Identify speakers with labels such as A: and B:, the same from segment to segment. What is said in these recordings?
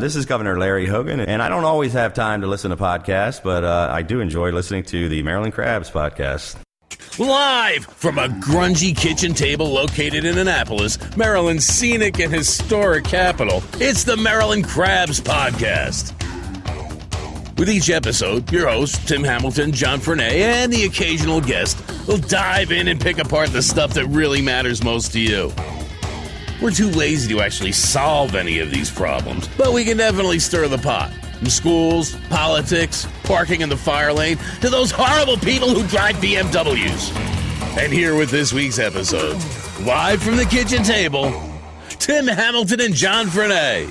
A: This is Governor Larry Hogan, and I don't always have time to listen to podcasts, but I do enjoy listening to the Maryland Crabs podcast.
B: Live from a grungy kitchen table located in Annapolis, Maryland's scenic and historic capital, it's the Maryland Crabs podcast. With each episode, your hosts, Tim Hamilton, John Frenay, and the occasional guest will dive in and pick apart the stuff that really matters most to you. We're too lazy to actually solve any of these problems, but we can definitely stir the pot. From schools, politics, parking in the fire lane, to those horrible people who drive BMWs. And here with this week's episode, live from the kitchen table, Tim Hamilton and John Frenay.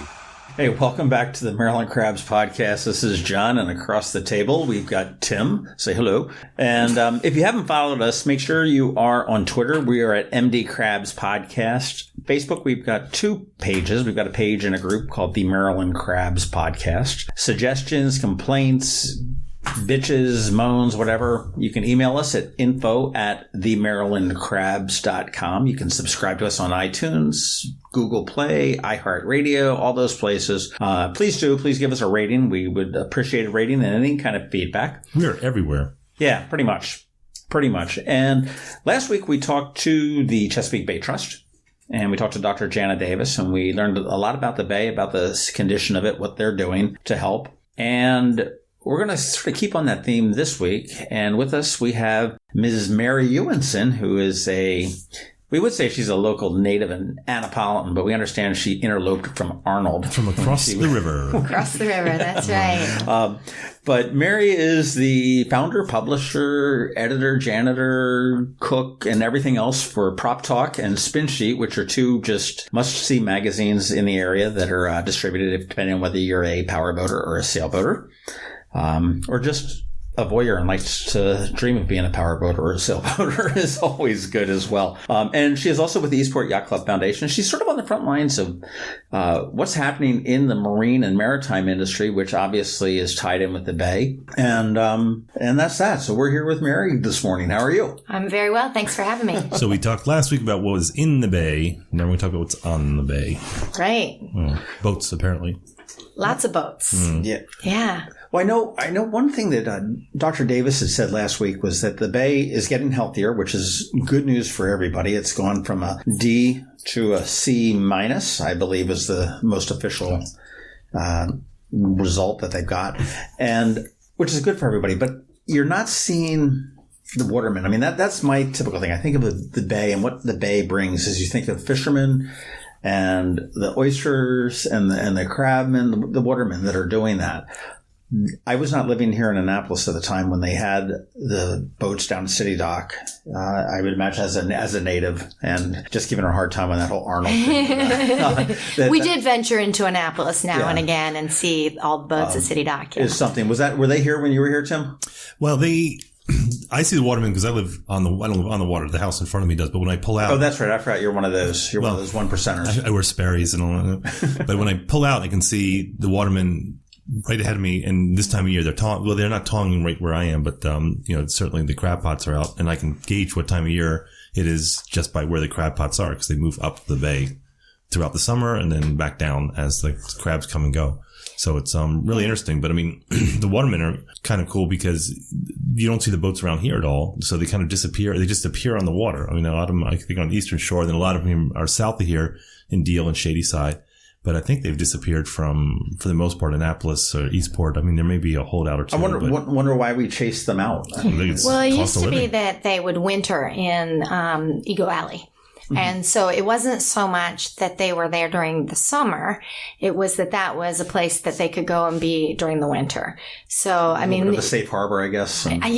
C: Hey, welcome back to the Maryland Crabs podcast. This is John, and across the table, we've got Tim. Say hello. And if you haven't followed us, make sure you are on Twitter. We are at MD Crabs Podcast. Facebook, we've got two pages. We've got a page in a group called the Maryland Crabs Podcast. Suggestions, complaints, bitches, moans, whatever, you can email us at info@themarylandcrabs.com. You can subscribe to us on iTunes, Google Play, iHeartRadio, all those places. Please give us a rating. We would appreciate a rating and any kind of feedback.
D: We are everywhere.
C: Yeah, pretty much. And last week we talked to the Chesapeake Bay Trust. And we talked to Dr. Jana Davis, and we learned a lot about the Bay, about the condition of it, what they're doing to help. And we're going to sort of keep on that theme this week. And with us, we have Ms. Mary Ewenson, who is we would say she's a local native and Annapolitan, but we understand she interloped from Arnold.
D: From across the river.
E: Across the river, that's right.
C: But Mary is the founder, publisher, editor, janitor, cook, and everything else for Prop Talk and Spin Sheet, which are two just must-see magazines in the area that are distributed depending on whether you're a powerboater or a sailboater. Or just a voyeur and likes to dream of being a powerboater or a sailboater is always good as well. And she is also with the Eastport Yacht Club Foundation. She's sort of on the front lines of what's happening in the marine and maritime industry, which obviously is tied in with the Bay. And that's that. So we're here with Mary this morning. How are you?
E: I'm very well. Thanks for having me.
D: So we talked last week about what was in the Bay. Now we're going to talk about what's on the Bay.
E: Right.
D: Boats, apparently.
E: Lots of boats. Yeah.
C: Well, I know one thing that Dr. Davis had said last week was that the Bay is getting healthier, which is good news for everybody. It's gone from a D to a C minus, I believe is the most official result that they've got, and which is good for everybody. But you're not seeing the watermen. I mean, that's my typical thing. I think of the Bay, and what the Bay brings is you think of fishermen and the oysters and the crabmen, the watermen that are doing that. I was not living here in Annapolis at the time when they had the boats down to City Dock. I would imagine as a native, and just giving her a hard time on that whole Arnold thing.
E: We did venture into Annapolis now and again and see all the boats at City Dock. Yeah.
C: Is something. Were they here when you were here, Tim?
D: Well, I see the watermen because I don't live on the water. The house in front of me does, but when I pull out...
C: Oh, that's right. I forgot you're one of those. You're one of those one percenters.
D: I wear Sperry's and all that. But when I pull out, I can see the watermen right ahead of me, and this time of year they're they're not tonging right where I am, but certainly the crab pots are out, and I can gauge what time of year it is just by where the crab pots are, because they move up the bay throughout the summer and then back down as the crabs come and go. So it's really interesting. But I mean, the watermen are kind of cool because you don't see the boats around here at all, so they kind of disappear. They just appear on the water. I mean, a lot of them, I think, on the eastern shore, then a lot of them are south of here in Deal and Shady Side. But I think they've disappeared for the most part, Annapolis or Eastport. I mean, there may be a holdout or two.
C: I wonder why we chased them out.
E: Well, it used to be that they would winter in Ego Alley. Mm-hmm. And so it wasn't so much that they were there during the summer. It was that was a place that they could go and be during the winter. So, I mean,
C: a safe harbor, I guess.
E: And I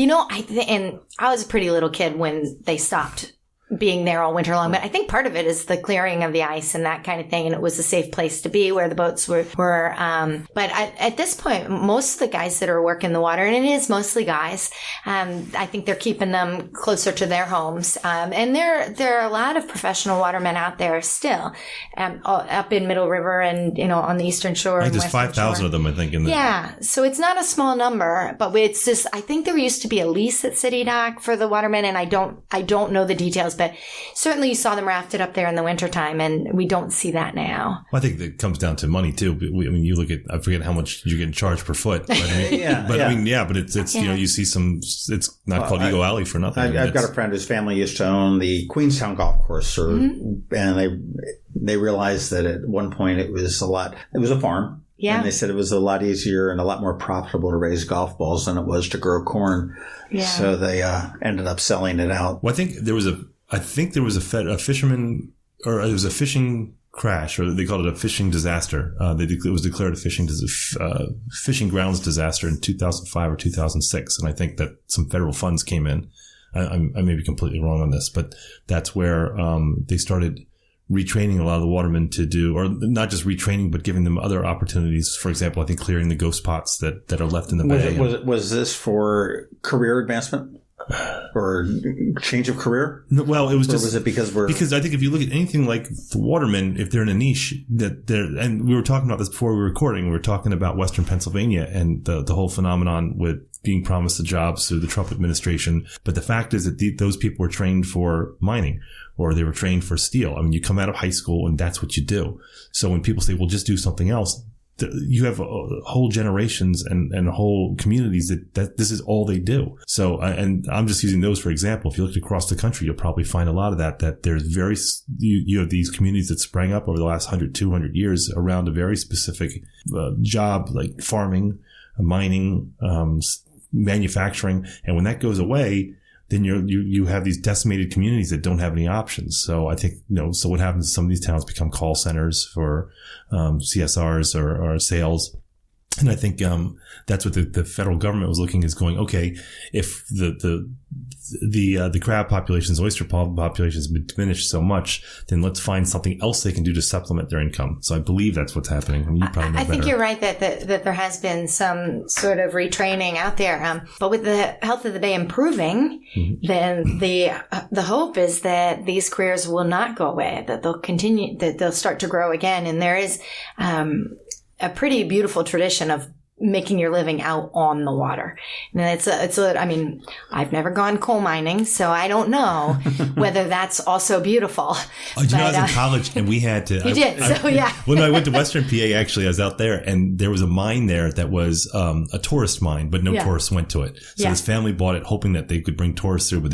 E: was a pretty little kid when they stopped being there all winter long. But I think part of it is the clearing of the ice and that kind of thing. And it was a safe place to be where the boats were. But at this point, most of the guys that are working the water, and it is mostly guys, I think they're keeping them closer to their homes. And there are a lot of professional watermen out there still, up in Middle River and, on the Eastern Shore.
D: There's 5,000 of them, I think.
E: Yeah. So it's not a small number, but it's just, I think there used to be a lease at City Dock for the watermen, and I don't know the details, but certainly you saw them rafted up there in the wintertime, and we don't see that now.
D: Well, I think that comes down to money too. You look at, I forget how much you're getting charged per foot. But but it's you see some, it's not called Eagle Alley for nothing.
C: I've got a friend whose family used to own the Queenstown Golf Course, and they realized that at one point it was a farm. Yeah. And they said it was a lot easier and a lot more profitable to raise golf balls than it was to grow corn. Yeah. So they ended up selling it out.
D: Well, I think there was a fisherman, or it was a fishing crash, or they called it a fishing disaster. It was declared a fishing grounds disaster in 2005 or 2006. And I think that some federal funds came in. I may be completely wrong on this, but that's where they started retraining a lot of the watermen to do, or not just retraining, but giving them other opportunities. For example, I think clearing the ghost pots that are left in the bay.
C: Was this for career advancement or change of career?
D: Well, it was just.
C: Or was it because
D: I think if you look at anything like the watermen, if they're in a niche and we were talking about this before we were recording, we were talking about Western Pennsylvania and the whole phenomenon with being promised the jobs through the Trump administration. But the fact is that those people were trained for mining, or they were trained for steel. I mean, you come out of high school and that's what you do. So when people say, well, just do something else, you have whole generations and whole communities that this is all they do. So, and I'm just using those for example. If you look across the country, you'll probably find a lot of that there's you have these communities that sprang up over the last 100, 200 years around a very specific job, like farming, mining, manufacturing. And when that goes away, then you have these decimated communities that don't have any options. So I think, so what happens is some of these towns become call centers for CSRs or sales. And I think that's what the federal government was looking, is going, okay, if the crab populations, oyster populations diminished so much, then let's find something else they can do to supplement their income. So I believe that's what's happening. I mean, you probably know
E: I think you're right that there has been some sort of retraining out there. But with the health of the bay improving, then the hope is that these careers will not go away, that they'll continue, that they'll start to grow again. And there is a pretty beautiful tradition of making your living out on the water. And I mean, I've never gone coal mining, so I don't know whether that's also beautiful.
D: I was in college and we had to.
E: You did, yeah.
D: When I went to Western PA, actually, I was out there and there was a mine there that was a tourist mine, but no tourists went to it. So this family bought it hoping that they could bring tourists through,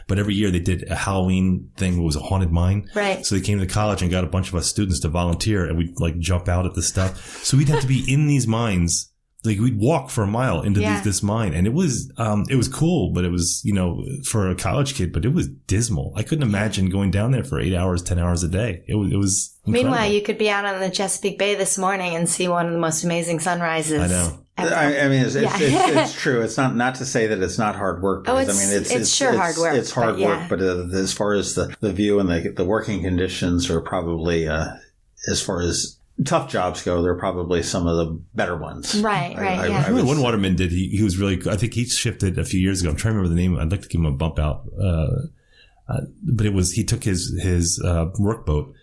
D: but every year they did a Halloween thing. It was a haunted mine.
E: Right.
D: So they came to college and got a bunch of us students to volunteer, and we'd like jump out at the stuff. So we'd have to be in these mines. Like we'd walk for a mile into this mine, and it was cool, but it was, for a college kid, but it was dismal. I couldn't imagine going down there for 8 hours, 10 hours a day. It was incredible.
E: Meanwhile, you could be out on the Chesapeake Bay this morning and see one of the most amazing sunrises.
D: I know.
C: I mean, it's true. It's not to say that it's not hard work.
E: Oh, it's sure hard work.
C: It's hard work, but as far as the view and the working conditions are probably, as far as tough jobs go, they're probably some of the better ones.
E: Right.
D: One waterman did. He was really. I think he shifted a few years ago. I'm trying to remember the name. I'd like to give him a bump out. But he took his work boat,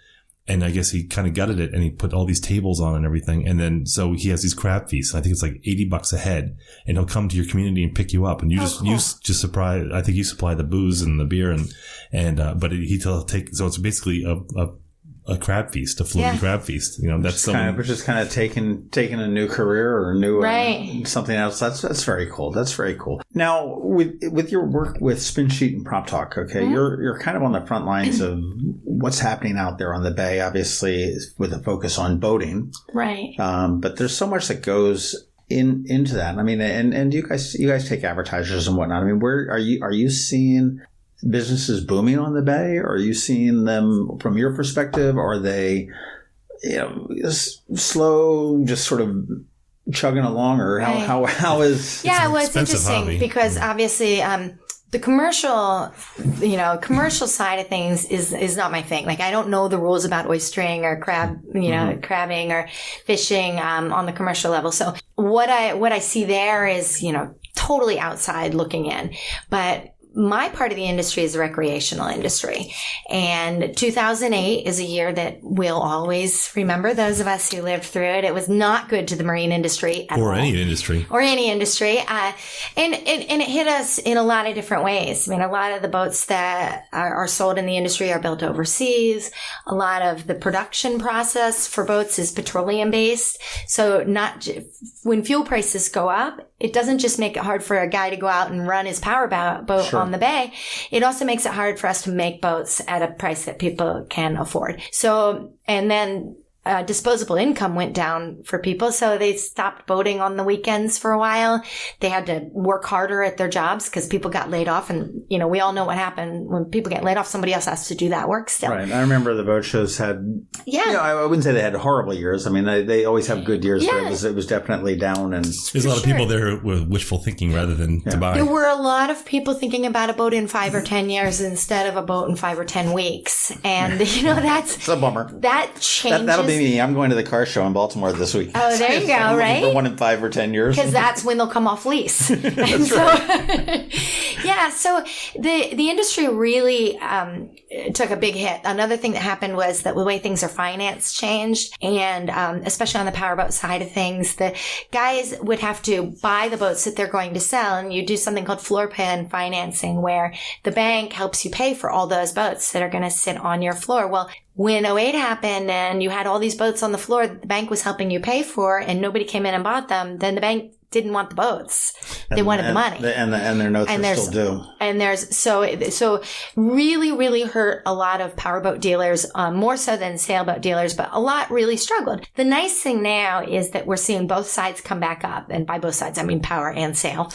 D: and I guess he kind of gutted it, and he put all these tables on and everything. And then so he has these crab feasts. I think it's like $80 a head, and he'll come to your community and pick you up, and you just supply. I think you supply the booze and the beer, but he'll take. So it's basically a crab feast, a floating crab feast. That's
C: just kind of taking a new career or a new something else. That's very cool. That's very cool. Now, with your work with Spin Sheet and Prop Talk, okay, you're kind of on the front lines of what's happening out there on the bay. Obviously, with a focus on boating,
E: right?
C: But there's so much that goes into that. I mean, and you guys take advertisers and whatnot. I mean, where are you seeing businesses booming on the bay? Or are you seeing them from your perspective? Or are they, slow, just sort of chugging along? Or how is?
E: Yeah, well, it's interesting because obviously, the commercial side of things is not my thing. Like, I don't know the rules about oystering or crabbing or fishing, on the commercial level. So what I see there is, totally outside looking in. But my part of the industry is the recreational industry. And 2008 is a year that we'll always remember, those of us who lived through it. It was not good to the marine industry at all.
D: Or any industry.
E: And it hit us in a lot of different ways. I mean, a lot of the boats that are sold in the industry are built overseas. A lot of the production process for boats is petroleum based. So when fuel prices go up, it doesn't just make it hard for a guy to go out and run his power boat on the bay. It also makes it hard for us to make boats at a price that people can afford. So, and then disposable income went down for people, so they stopped boating on the weekends for a while. They had to work harder at their jobs because people got laid off, and we all know what happened when people get laid off. Somebody else has to do that work still.
C: Right. I remember the boat shows had. Yeah. I wouldn't say they had horrible years. I mean, they always have good years. Yeah. But it was definitely down. And
D: there's a lot of people there with wishful thinking rather than to buy.
E: There were a lot of people thinking about a boat in 5 or 10 years instead of a boat in 5 or 10 weeks, and that's
C: it's a bummer.
E: That changes.
C: That'll be me. I'm going to the car show in Baltimore this week.
E: Oh, there you go, right?
C: For 1 in 5 or 10 years.
E: Because that's when they'll come off lease.
C: That's right.
E: Yeah, so the industry really took a big hit. Another thing that happened was that the way things are financed changed, and especially on the powerboat side of things, the guys would have to buy the boats that they're going to sell, and you do something called floor plan financing, where the bank helps you pay for all those boats that are going to sit on your floor. Well, when 2008 happened and you had all these boats on the floor that the bank was helping you pay for, and nobody came in and bought them, then the bank didn't want the boats. They wanted the money.
C: And their notes are still due.
E: And so really, really hurt a lot of powerboat dealers, more so than sailboat dealers, but a lot really struggled. The nice thing now is that we're seeing both sides come back up. And by both sides, I mean power and sail.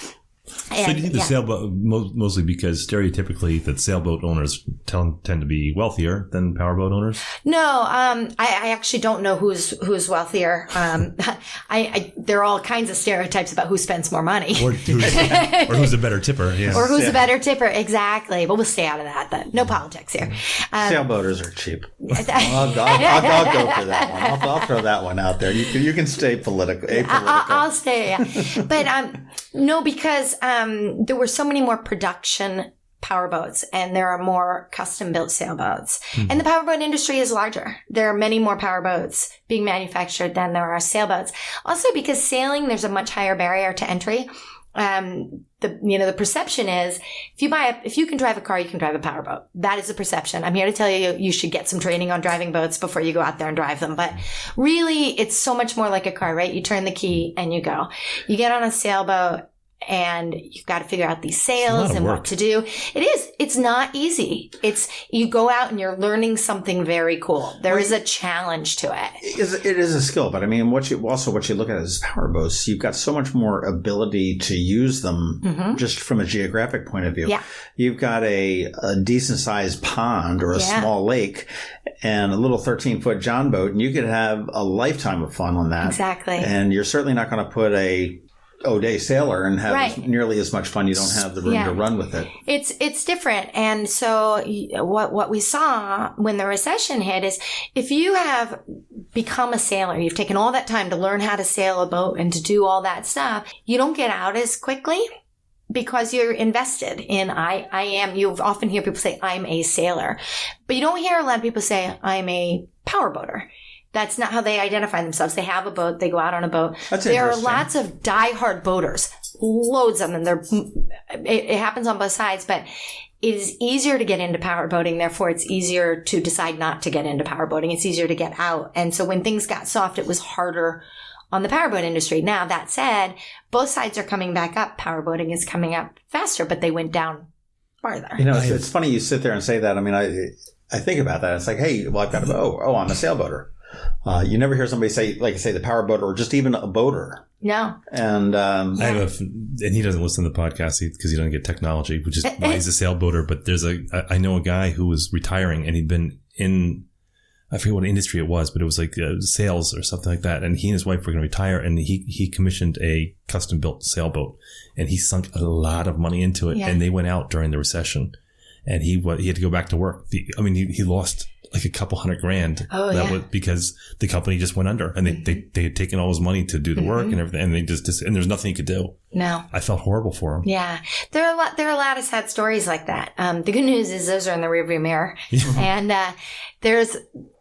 D: So do you think the sailboat, mostly because stereotypically that sailboat owners tend to be wealthier than powerboat owners?
E: No, I actually don't know who's wealthier. There are all kinds of stereotypes about who spends more money.
D: Or who's a better tipper. Yeah.
E: Or who's a better tipper, exactly. But we'll stay out of that. But no politics here.
C: Sailboaters are cheap. I'll go for that one. I'll throw that one out there. You can stay political.
E: I'll stay, yeah. But no, because there were so many more production powerboats, and there are more custom-built sailboats. Mm-hmm. And the powerboat industry is larger. There are many more powerboats being manufactured than there are sailboats. Also, because sailing, there's a much higher barrier to entry. The perception is if you can drive a car, you can drive a powerboat. That is the perception. I'm here to tell you, you should get some training on driving boats before you go out there and drive them. But really, it's so much more like a car, right? You turn the key and you go. You get on a sailboat, and you've got to figure out these sails and what to do. It is. It's not easy. You go out and you're learning something very cool. There is a challenge to it.
C: It is a skill, but I mean, what you look at is powerboats. You've got so much more ability to use them just from a geographic point of view. Yeah. You've got a decent sized pond or a small lake and a little 13-foot John boat, and you could have a lifetime of fun on that.
E: Exactly.
C: And you're certainly not going to put a O'Day sailor and have nearly as much fun. You don't have the room to run with it.
E: It's different. And so what we saw when the recession hit is if you have become a sailor, you've taken all that time to learn how to sail a boat and to do all that stuff, you don't get out as quickly because you're invested in I am. You often hear people say, I'm a sailor. But you don't hear a lot of people say, I'm a powerboater. That's not how they identify themselves. They have a boat. They go out on a boat. There are lots of diehard boaters, loads of them. It happens on both sides, but it is easier to get into power boating. Therefore, it's easier to decide not to get into power boating. It's easier to get out. And so when things got soft, it was harder on the powerboat industry. Now, that said, both sides are coming back up. Powerboating is coming up faster, but they went down farther.
C: It's funny you sit there and say that. I mean, I think about that. It's like, hey, well, I've got a boat. Oh, I'm a sailboater. You never hear somebody say the powerboater or just even a boater.
E: No.
C: And
D: I have and he doesn't listen to the podcast because he doesn't get technology, which is why he's a sailboater. But I know a guy who was retiring and he'd been in, I forget what industry it was, but it was like sales or something like that. And he and his wife were going to retire, and he commissioned a custom built sailboat, and he sunk a lot of money into it. Yeah. And they went out during the recession. And he had to go back to work. He lost like a couple $100,000.
E: Oh,
D: that
E: yeah.
D: was because the company just went under, and they had taken all his money to do the work and everything, and they just and there's nothing you could do.
E: No.
D: I felt horrible for him.
E: Yeah. There are a lot of sad stories like that. The good news is those are in the rearview mirror. And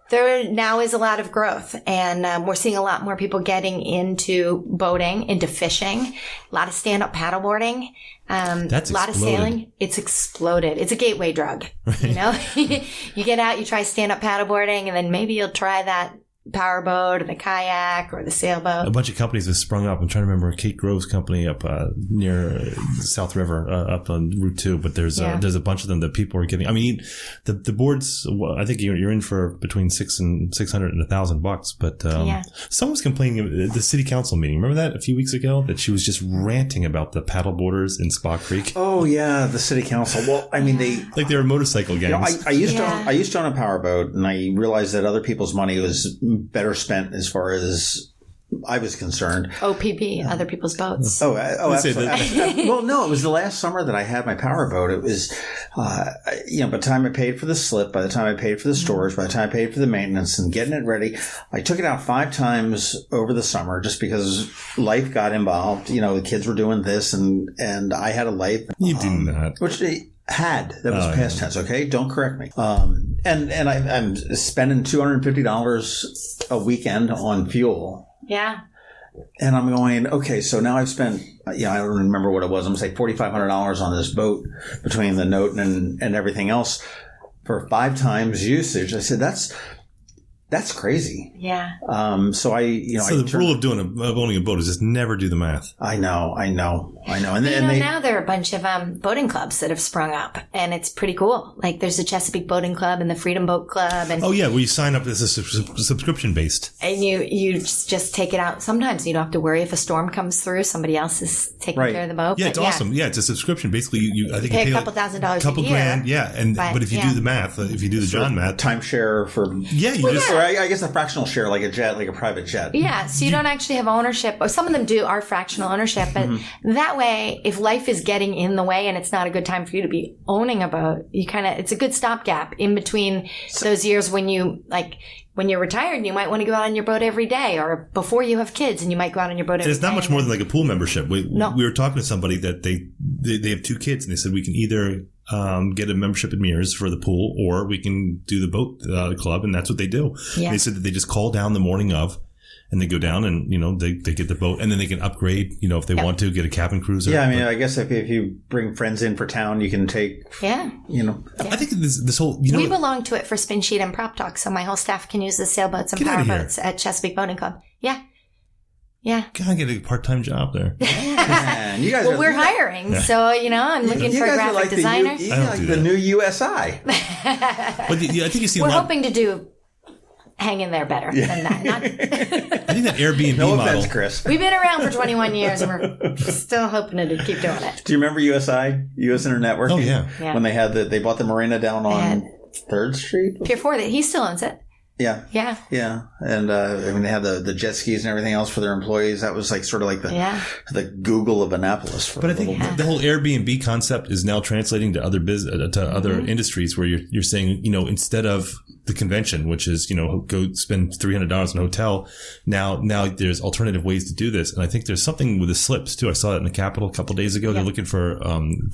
E: there now is a lot of growth, and we're seeing a lot more people getting into boating, into fishing, a lot of stand-up paddleboarding,
D: That's
E: a lot of
D: exploded.
E: sailing. It's exploded. It's a gateway drug. You know, you get out, you try stand-up paddleboarding, and then maybe you'll try that powerboat or the kayak or the sailboat.
D: A bunch of companies have sprung up. I'm trying to remember Kate Grove's company up near South River, up on Route 2. But there's a bunch of them that people are getting. I mean, the boards. I think you're in for between $600 and $1,000. But someone was complaining at the city council meeting. Remember that a few weeks ago that she was just ranting about the paddle boarders in Spa Creek.
C: Oh yeah, the city council. Well, I mean they
D: were motorcycle gangs.
C: I used to own a powerboat, and I realized that other people's money was better spent as far as I was concerned.
E: OPP, other people's boats.
C: Absolutely. Well, no, it was the last summer that I had my powerboat. It was, by the time I paid for the slip, by the time I paid for the storage, by the time I paid for the maintenance and getting it ready, I took it out 5 times over the summer just because life got involved. You know, the kids were doing this, and I had a life.
D: You did not.
C: Which they had. That was past tense, okay? Don't correct me. And I'm spending $250 a weekend on fuel.
E: Yeah.
C: And I'm going, okay, so now I've spent, I don't remember what it was. I'm going to say $4,500 on this boat between the note and everything else for 5 times usage. I said, that's crazy.
E: Yeah.
C: So
D: the rule of owning a boat is just never do the math.
C: I know. And
E: now there are a bunch of boating clubs that have sprung up, and it's pretty cool. Like there's the Chesapeake Boating Club and the Freedom Boat Club, and
D: where you sign up as a subscription based,
E: and you just take it out. Sometimes you don't have to worry if a storm comes through; somebody else is taking care of the boat.
D: Yeah, it's awesome. Yeah, it's a subscription. Basically, I think
E: pay
D: you
E: a couple $1,000 a
D: couple
E: year.
D: grand. Yeah, but if you do the math, if you do the John math,
C: timeshare for or I guess a fractional share, like a jet, like a private jet.
E: Yeah, so you don't actually have ownership. Or some of them are fractional ownership, but that way, if life is getting in the way and it's not a good time for you to be owning a boat, it's a good stopgap in between those years when you're retired, you might want to go out on your boat every day, or before you have kids and you might go out on your boat every day.
D: It's not much more than like a pool membership. We were talking to somebody that they have 2 kids, and they said we can either get a membership at Mears for the pool, or we can do the boat club, and that's what they do. Yeah. They said that they just call down the morning of, and they go down and, they get the boat, and then they can upgrade, if they want to, get a cabin cruiser.
C: Yeah, I mean, I guess if you bring friends in for town, you can take,
D: I think this whole,
E: we belong to it for Spin Sheet and Prop Talk, so my whole staff can use the sailboats and powerboats at Chesapeake Boating Club. Yeah. Yeah.
D: Gotta get a part-time job there.
C: Man, you guys
E: we're hiring, so, I'm looking for a graphic designer.
C: You like the new USI.
D: But I think you see
E: we're hoping to do hang in there better than that.
D: I think that Airbnb
C: model.
D: Offense,
C: Chris.
E: We've been around for 21 years, and we're still hoping to keep doing it.
C: Do you remember USI, U.S. Internet?
D: Oh, yeah.
C: When they bought the marina down on 3rd Street?
E: Pier 4, he still owns it.
C: Yeah.
E: Yeah.
C: Yeah. And, they had the jet skis and everything else for their employees. That was like sort of like the Google of Annapolis.
D: But I think the whole Airbnb concept is now translating to other other industries where you're saying, instead of the convention, which is, go spend $300 on a hotel. Now there's alternative ways to do this. And I think there's something with the slips too. I saw that in the Capitol a couple of days ago. They're looking for,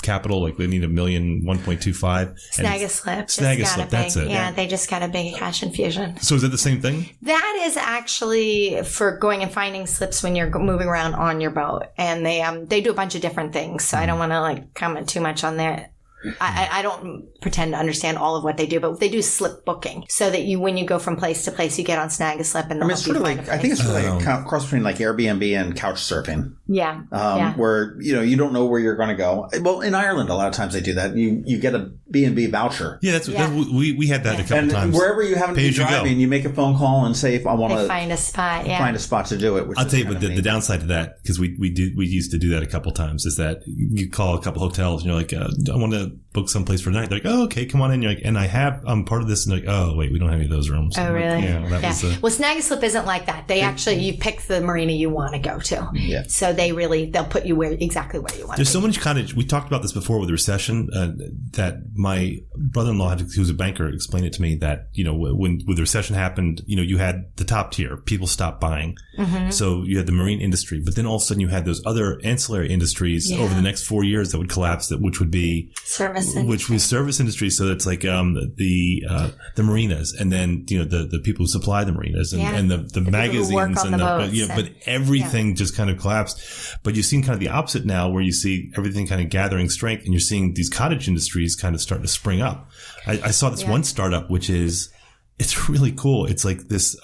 D: capital, like they need $1 million, 1.25.
E: Snag a slip.
D: That's it.
E: Yeah, they just got a big cash infusion.
D: So is that the same thing?
E: That is actually for going and finding slips when you're moving around on your boat. And they do a bunch of different things. So I don't want to comment too much on that. I don't pretend to understand all of what they do, but they do slip booking so that when you go from place to place, you get on Snag a Slip. And
C: it's sort of I think it's really like a cross between like Airbnb and couch surfing.
E: Yeah.
C: Where, you don't know where you're going to go. Well, in Ireland, a lot of times they do that. You get a B&B voucher.
D: Yeah, we had that a couple times.
C: Wherever you happen to be driving, you make a phone call and say, if I want to
E: find a spot. Yeah.
C: Find a spot to do it.
D: I'll tell you, but the downside to that, because we used to do that a couple times, is that you call a couple hotels and you're like, I want to book someplace for the night. They're like, oh, okay, come on in. You're like, and I'm part of this. And like, oh, wait, we don't have any of those rooms.
E: Oh, really?
D: Like, yeah.
E: Well, Snag a Slip isn't like that. They actually, you pick the marina you want to go to.
C: Yeah.
E: So they'll put you exactly where you want
D: There's
E: to be.
D: so many cottage. We talked about this before with the recession, that my brother-in-law, who was a banker, explained it to me that, when the recession happened, you had the top tier. People stopped buying. Mm-hmm. So you had the marine industry, but then all of a sudden you had those other ancillary industries over the next 4 years that would collapse, which would be service industry. So it's like the marinas, and then the people who supply the marinas, and the magazines and but everything just kind of collapsed. But you've seen kind of the opposite now, where you see everything kind of gathering strength, and you're seeing these cottage industries kind of starting to spring up. I saw this one startup, which it's really cool. It's like this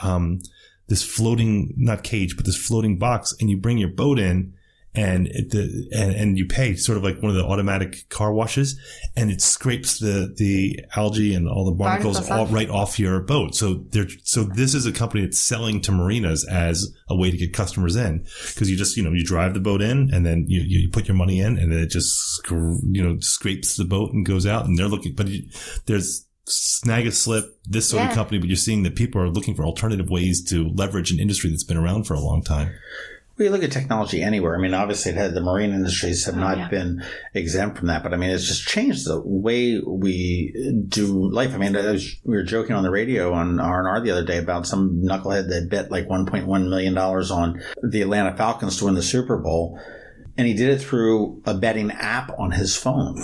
D: this floating, not cage, but this floating box, and you bring your boat in, and you pay sort of like one of the automatic car washes, and it scrapes the algae and all the barnacles all right off your boat. So this is a company that's selling to marinas as a way to get customers in, because you just you drive the boat in, and then you put your money in, and then it just scrapes the boat and goes out, and they're looking. But there's Snag a Slip, this sort of company, but you're seeing that people are looking for alternative ways to leverage an industry that's been around for a long time.
C: Well, you look at technology anywhere. I mean, obviously, the marine industries have not been exempt from that, but I mean, it's just changed the way we do life. I mean, we were joking on the radio on R&R the other day about some knucklehead that bet like $1.1 million on the Atlanta Falcons to win the Super Bowl, and he did it through a betting app on his phone.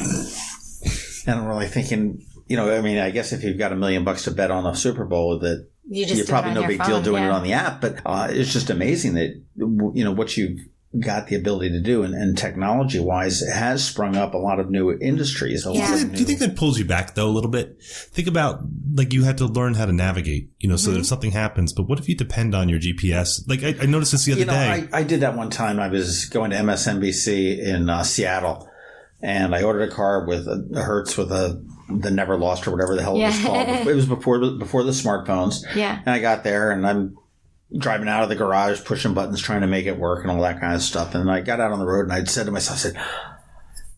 C: And I'm really thinking, I mean, I guess if you've got $1 million to bet on a Super Bowl, that you're probably no big deal doing it on the app. But it's just amazing that what you've got the ability to do, and technology wise, it has sprung up a lot of new industries.
D: Do you think that pulls you back though a little bit? Think about, like, you had to learn how to navigate, so that if something happens. But what if you depend on your GPS? Like I noticed this the other day.
C: I did that one time. I was going to MSNBC in Seattle, and I ordered a car with a Hertz with the Never Lost or whatever the hell it was called. It was before the smartphones. Yeah. And I got there, and I'm driving out of the garage, pushing buttons, trying to make it work and all that kind of stuff. And I got out on the road, and I said to myself, I said,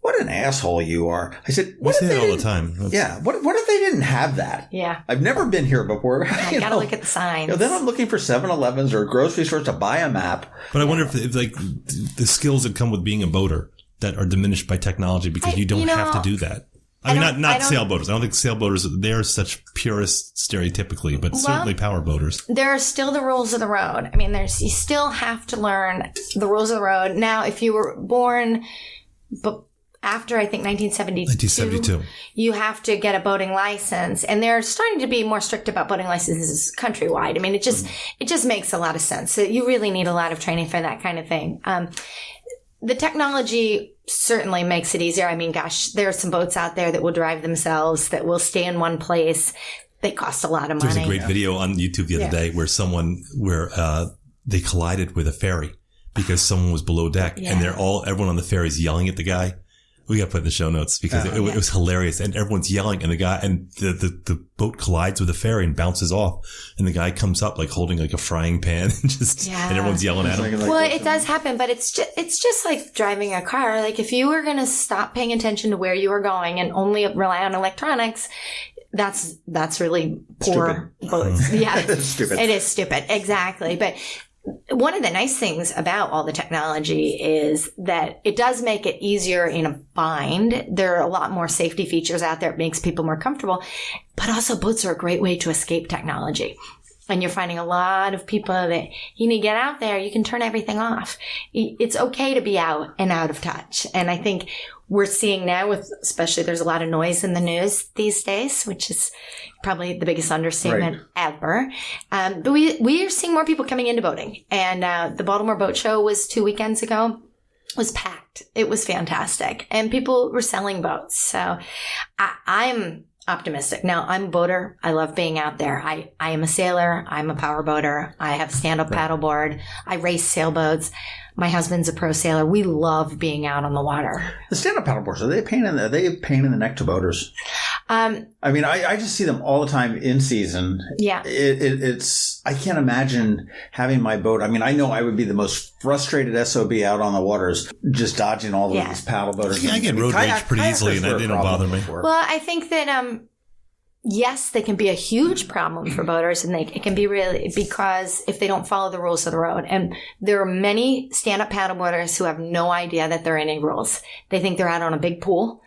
C: what an asshole you are. I said,
D: what if they all the time.
C: What if they didn't have that? Yeah. I've never been here before.
E: I got to look at the signs.
C: Then I'm looking for 7-Elevens or grocery stores to buy a map.
D: But I wonder if like the skills that come with being a boater that are diminished by technology, because you don't have to do that. I mean, not sailboaters. I don't think sailboaters, they're such purists stereotypically, but certainly power boaters.
E: There are still the rules of the road. I mean, you still have to learn the rules of the road. Now, if you were born after, I think, 1972, you have to get a boating license. And they're starting to be more strict about boating licenses countrywide. I mean, it just makes a lot of sense. So you really need a lot of training for that kind of thing. The technology certainly makes it easier. I mean, gosh, there are some boats out there that will drive themselves, that will stay in one place. They cost a lot of money.
D: There's a great video on YouTube the other day where they collided with a ferry because someone was below deck, and everyone on the ferry is yelling at the guy. We got to put in the show notes because it was hilarious, and everyone's yelling, and the boat collides with the ferry and bounces off, and the guy comes up like holding like a frying pan and everyone's yelling at him.
E: Well, it does happen, but it's just like driving a car. Like, if you were going to stop paying attention to where you were going and only rely on electronics, that's really poor boats. Yeah,
C: it's stupid.
E: It is stupid, exactly. But one of the nice things about all the technology is that it does make it easier in a bind. There are a lot more safety features out there. It makes people more comfortable. But also, boats are a great way to escape technology. And you're finding a lot of people that you need to get out there. You can turn everything off. It's okay to be out and out of touch. And I think we're seeing now especially there's a lot of noise in the news these days, which is probably the biggest understatement ever. But we are seeing more people coming into boating. And the Baltimore Boat Show was 2 weekends ago. It was packed. It was fantastic. And people were selling boats. So I'm optimistic. Now, I'm a boater. I love being out there. I am a sailor. I'm a power boater. I have stand-up paddleboard. I race sailboats. My husband's a pro sailor. We love being out on the water.
C: The stand-up paddleboards, are they a pain in the neck to boaters? I mean, I just see them all the time in season.
E: Yeah.
C: It's, I can't imagine having my boat. I mean, I know I would be the most frustrated SOB out on the waters, just dodging all of these paddle boaters.
D: Yeah, I get road rage pretty easily, and they don't bother me.
E: Well, I think that, yes, they can be a huge problem for boaters, and it can be really because if they don't follow the rules of the road. And there are many stand-up paddleboarders who have no idea that there are any rules. They think they're out on a big pool,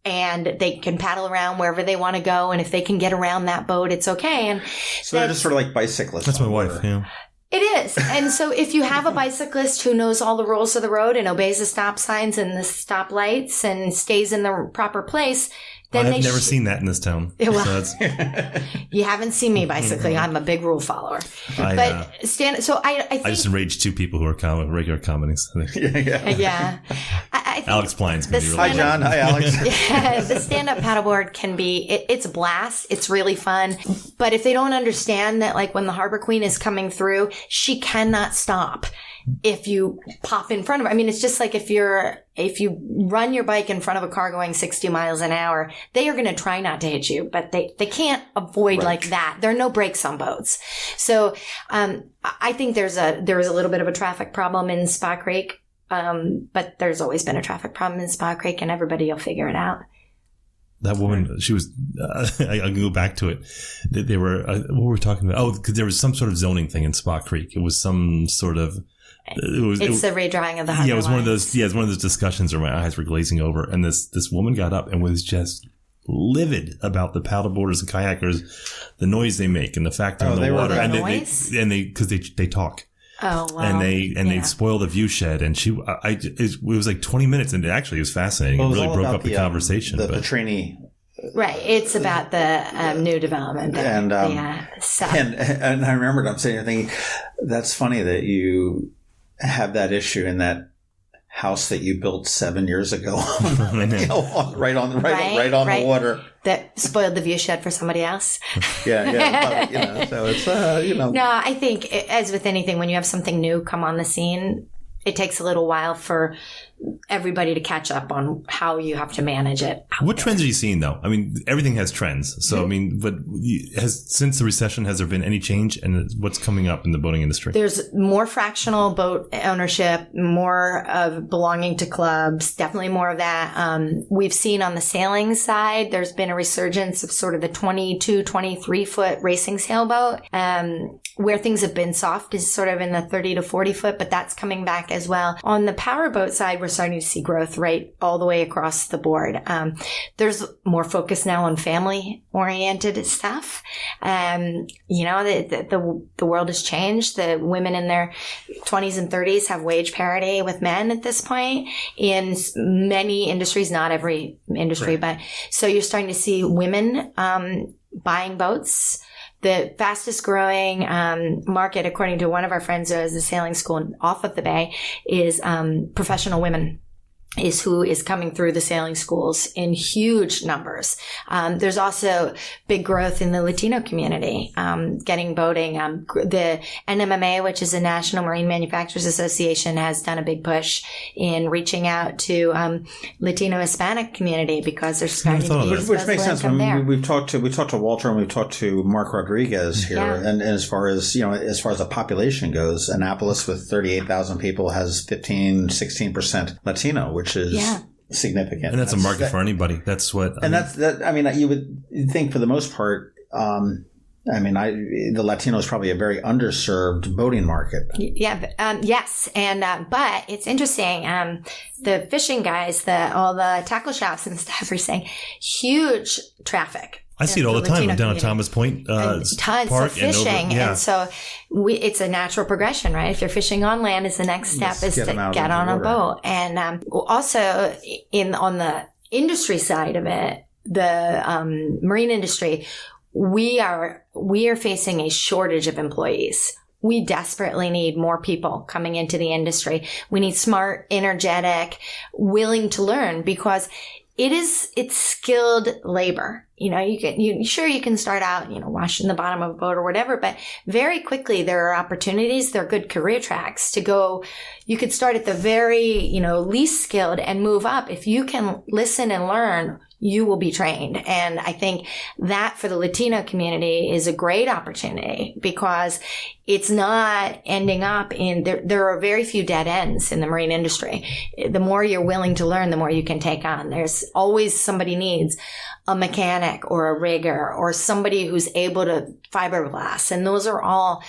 E: and they can paddle around wherever they want to go. And if they can get around that boat, it's okay. And
C: so they're just sort of like bicyclists.
D: That's my wife, yeah.
E: It is. And so if you have a bicyclist who knows all the rules of the road and obeys the stop signs and the stop lights and stays in the proper place, then
D: I've never seen that in this town.
E: Well, you haven't seen me bicycling. I'm a big rule follower. I think
D: I just enraged two people who are regular comedies.
E: Yeah. I think
D: Alex Pline's going to be really
C: Hi, John. Hi, Alex.
E: Yeah, the stand-up paddleboard can be, it's a blast. It's really fun. But if they don't understand that, like when the Harbor Queen is coming through, she cannot stop if you pop in front of her. I mean, it's just like if you run your bike in front of a car going 60 miles an hour, they are going to try not to hit you, but they can't avoid like that. There are no brakes on boats. So, I think there is a little bit of a traffic problem in Spa Creek. But there's always been a traffic problem in Spa Creek, and everybody will figure it out.
D: That woman, she was, I can go back to it. They were, what were we talking about? Oh, because there was some sort of zoning thing in Spa Creek. It was some sort of,
E: it's the redrawing of the harbor.
D: Yeah, it was one of those, it's one of those discussions where my eyes were glazing over. And this woman got up and was just livid about the paddleboarders and kayakers, the noise they make and the fact they're in the water. Because they talk.
E: Oh, wow.
D: And they spoil the view shed, and it was like 20 minutes, and actually it was fascinating. It really broke up the conversation.
C: The Petrini.
E: Right. It's about the new development.
C: And I remembered, I'm sitting here thinking, that's funny that you have that issue in that house that you built 7 years ago, right on the water.
E: That spoiled the view shed for somebody else.
C: Yeah. So it's,
E: No, I think as with anything, when you have something new come on the scene, it takes a little while for everybody to catch up on how you have to manage it.
D: What trends are you seeing, though? I mean, everything has trends. So, I mean, but since the recession, has there been any change? And what's coming up in the boating industry?
E: There's more fractional boat ownership, more of belonging to clubs, definitely more of that. We've seen on the sailing side, there's been a resurgence of sort of the 22, 23-foot racing sailboat. Where things have been soft is sort of in the 30 to 40 foot, but that's coming back as well. On the powerboat side, we're starting to see growth right all the way across the board. There's more focus now on family-oriented stuff. The world has changed. The women in their 20s and 30s have wage parity with men at this point in many industries, not every industry, but so you're starting to see women buying boats. The fastest growing market, according to one of our friends who has a sailing school off of the bay, is professional women. Is who is coming through the sailing schools in huge numbers. There's also big growth in the Latino community, getting boating. The NMMA, which is the National Marine Manufacturers Association, has done a big push in reaching out to Latino Hispanic community because there's starting to be
C: which makes sense. We've talked to Walter and we've talked to Mark Rodriguez here, and as far as the population goes, Annapolis with 38,000 people has 15-16% Latino, which is significant.
D: And that's a market for anybody. That's what...
C: you would think for the most part, the Latino is probably a very underserved boating market.
E: Yes. And, but it's interesting. The fishing guys, all the tackle shops and stuff are saying huge traffic.
D: I see it all the time down at Thomas Point.
E: Tons
D: Park
E: of fishing. And so it's a natural progression, right? If you're fishing on land, is the next step is to get on a boat. And also on the industry side of it, the marine industry, we are facing a shortage of employees. We desperately need more people coming into the industry. We need smart, energetic, willing to learn because it's skilled labor. You can start out, washing the bottom of a boat or whatever, but very quickly there are opportunities. There are good career tracks to go. You could start at the very, least skilled and move up. If you can listen and learn, you will be trained. And I think that for the Latino community is a great opportunity because it's not ending up in, there are very few dead ends in the marine industry. The more you're willing to learn, the more you can take on. There's always somebody needs a mechanic or a rigger or somebody who's able to fiberglass. And those are all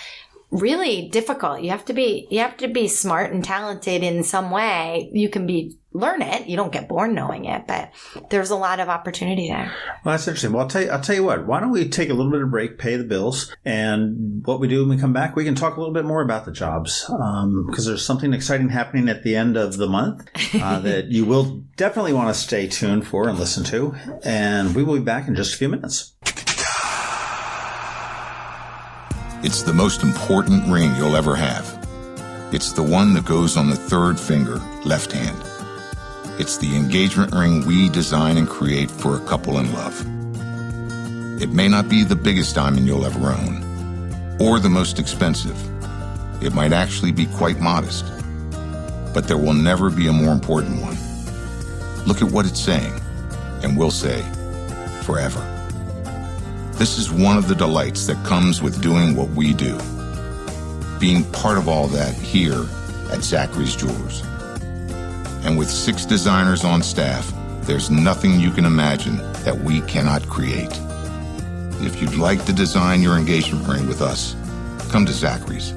E: really difficult. You have to be smart and talented in some way. You can learn it. You don't get born knowing it, but there's a lot of opportunity there.
C: Well, that's interesting. Well, I'll tell you what, why don't we take a little bit of break, pay the bills, and what we do when we come back, we can talk a little bit more about the jobs, because there's something exciting happening at the end of the month that you will definitely want to stay tuned for and listen to, and we will be back in just a few minutes.
F: It's the most important ring you'll ever have. It's the one that goes on the third finger, left hand. It's the engagement ring we design and create for a couple in love. It may not be the biggest diamond you'll ever own, or the most expensive. It might actually be quite modest. But there will never be a more important one. Look at what it's saying, and we'll say, forever. This is one of the delights that comes with doing what we do. Being part of all that here at Zachary's Jewelers. And with 6 designers on staff, there's nothing you can imagine that we cannot create. If you'd like to design your engagement ring with us, come to Zachary's.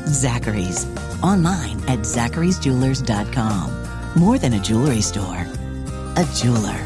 G: Zachary's. Online at zacharysjewelers.com. More than a jewelry store, a jeweler.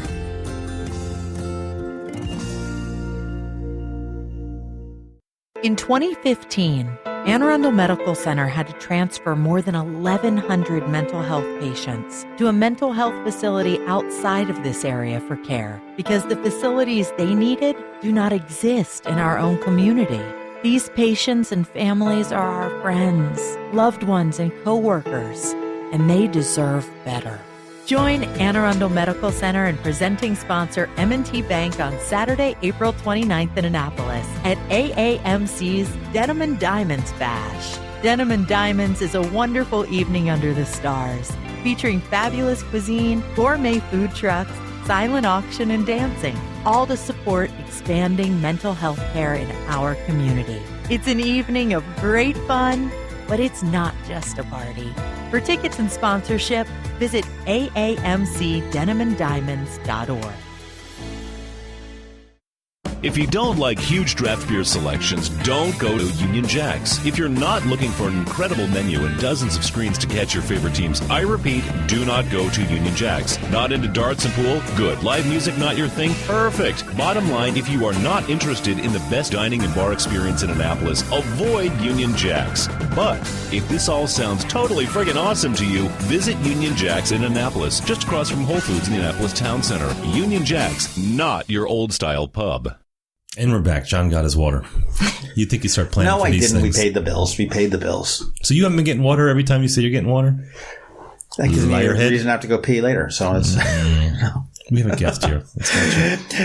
H: In 2015, Anne Arundel Medical Center had to transfer more than 1,100 mental health patients to a mental health facility outside of this area for care because the facilities they needed do not exist in our own community. These patients and families are our friends, loved ones, and co-workers, and they deserve better. Join Anne Arundel Medical Center and presenting sponsor M&T Bank on Saturday, April 29th in Annapolis at AAMC's Denim and Diamonds Bash. Denim and Diamonds is a wonderful evening under the stars, featuring fabulous cuisine, gourmet food trucks, silent auction, and dancing, all to support expanding mental health care in our community. It's an evening of great fun, but it's not just a party. For tickets and sponsorship, visit aamcdenimanddiamonds.org.
I: If you don't like huge draft beer selections, don't go to Union Jack's. If you're not looking for an incredible menu and dozens of screens to catch your favorite teams, I repeat, do not go to Union Jack's. Not into darts and pool? Good. Live music not your thing? Perfect. Bottom line, if you are not interested in the best dining and bar experience in Annapolis, avoid Union Jack's. But if this all sounds totally friggin' awesome to you, visit Union Jack's in Annapolis, just across from Whole Foods in the Annapolis Town Center. Union Jack's, not your old-style pub.
D: And we're back. John got his water. You think you start planning for these things.
C: No, I didn't. We paid the bills. We paid the bills.
D: So you haven't been getting water every time you say you're getting water?
C: That gives me a reason to have to go pee later. So it's... No.
D: We have a guest here.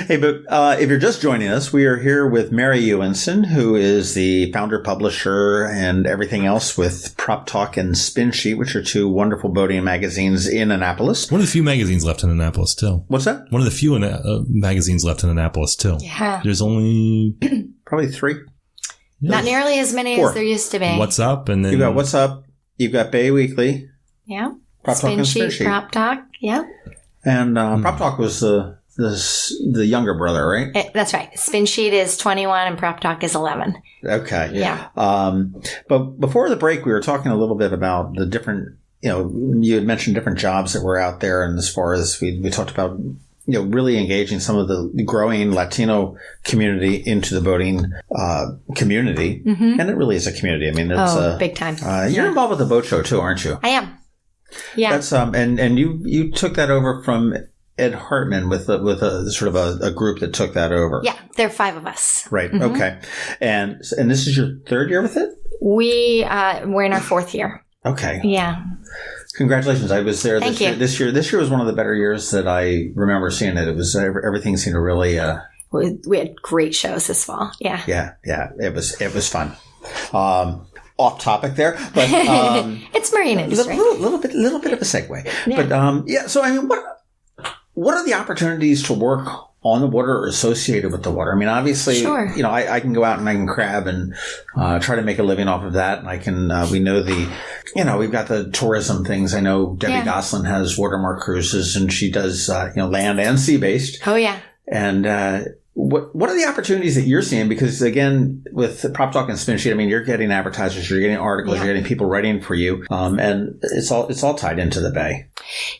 C: Hey, but if you're just joining us, we are here with Mary Ewenson, who is the founder, publisher, and everything else with Prop Talk and Spin Sheet, which are 2 wonderful boating magazines in Annapolis.
D: One of the few magazines left in Annapolis, too.
C: What's that?
D: One of the few magazines left in Annapolis, too.
E: Yeah.
D: There's only...
C: Probably 3.
E: Not nearly as many
C: 4.
E: as there used to be.
D: What's Up? And then
C: You've got What's Up. You've got Bay Weekly.
E: Yeah.
C: Prop Talk and Spin Sheet.
E: Prop Talk. Yeah.
C: And Prop Talk was the younger brother, right?
E: That's right. Spin Sheet is 21 and Prop Talk is 11.
C: Okay.
E: Yeah.
C: But before the break, we were talking a little bit about the different, you had mentioned different jobs that were out there. And as far as we talked about, really engaging some of the growing Latino community into the boating community. Mm-hmm. And it really is a community. I mean, it's
E: big time.
C: You're involved with the boat show too, aren't you?
E: I am. Yeah.
C: That's and you took that over from Ed Hartman with a sort of a group that took that over.
E: Yeah, there are 5 of us.
C: Right. Mm-hmm. Okay. And this is your 3rd year with it?
E: We're in our 4th year.
C: Okay.
E: Yeah.
C: Congratulations! I was there
E: Thank you.
C: This year was one of the better years that I remember seeing it. It was everything seemed to really.
E: We had great shows this fall. Yeah.
C: Yeah. It was fun. Off topic there, but
E: it's marine industry.
C: Little bit of a segue. Yeah. But so I mean, what are the opportunities to work on the water or associated with the water? I mean, obviously,
E: Sure.
C: I can go out and I can crab and try to make a living off of that. And I can, we know we've got the tourism things. I know Debbie Gosselin has Watermark Cruises, and she does, land and sea-based.
E: Oh, yeah.
C: And what are the opportunities that you're seeing? Because again, with Prop Talk and Spin Sheet, I mean, you're getting advertisers, you're getting articles, you're getting people writing for you, and it's all tied into the Bay.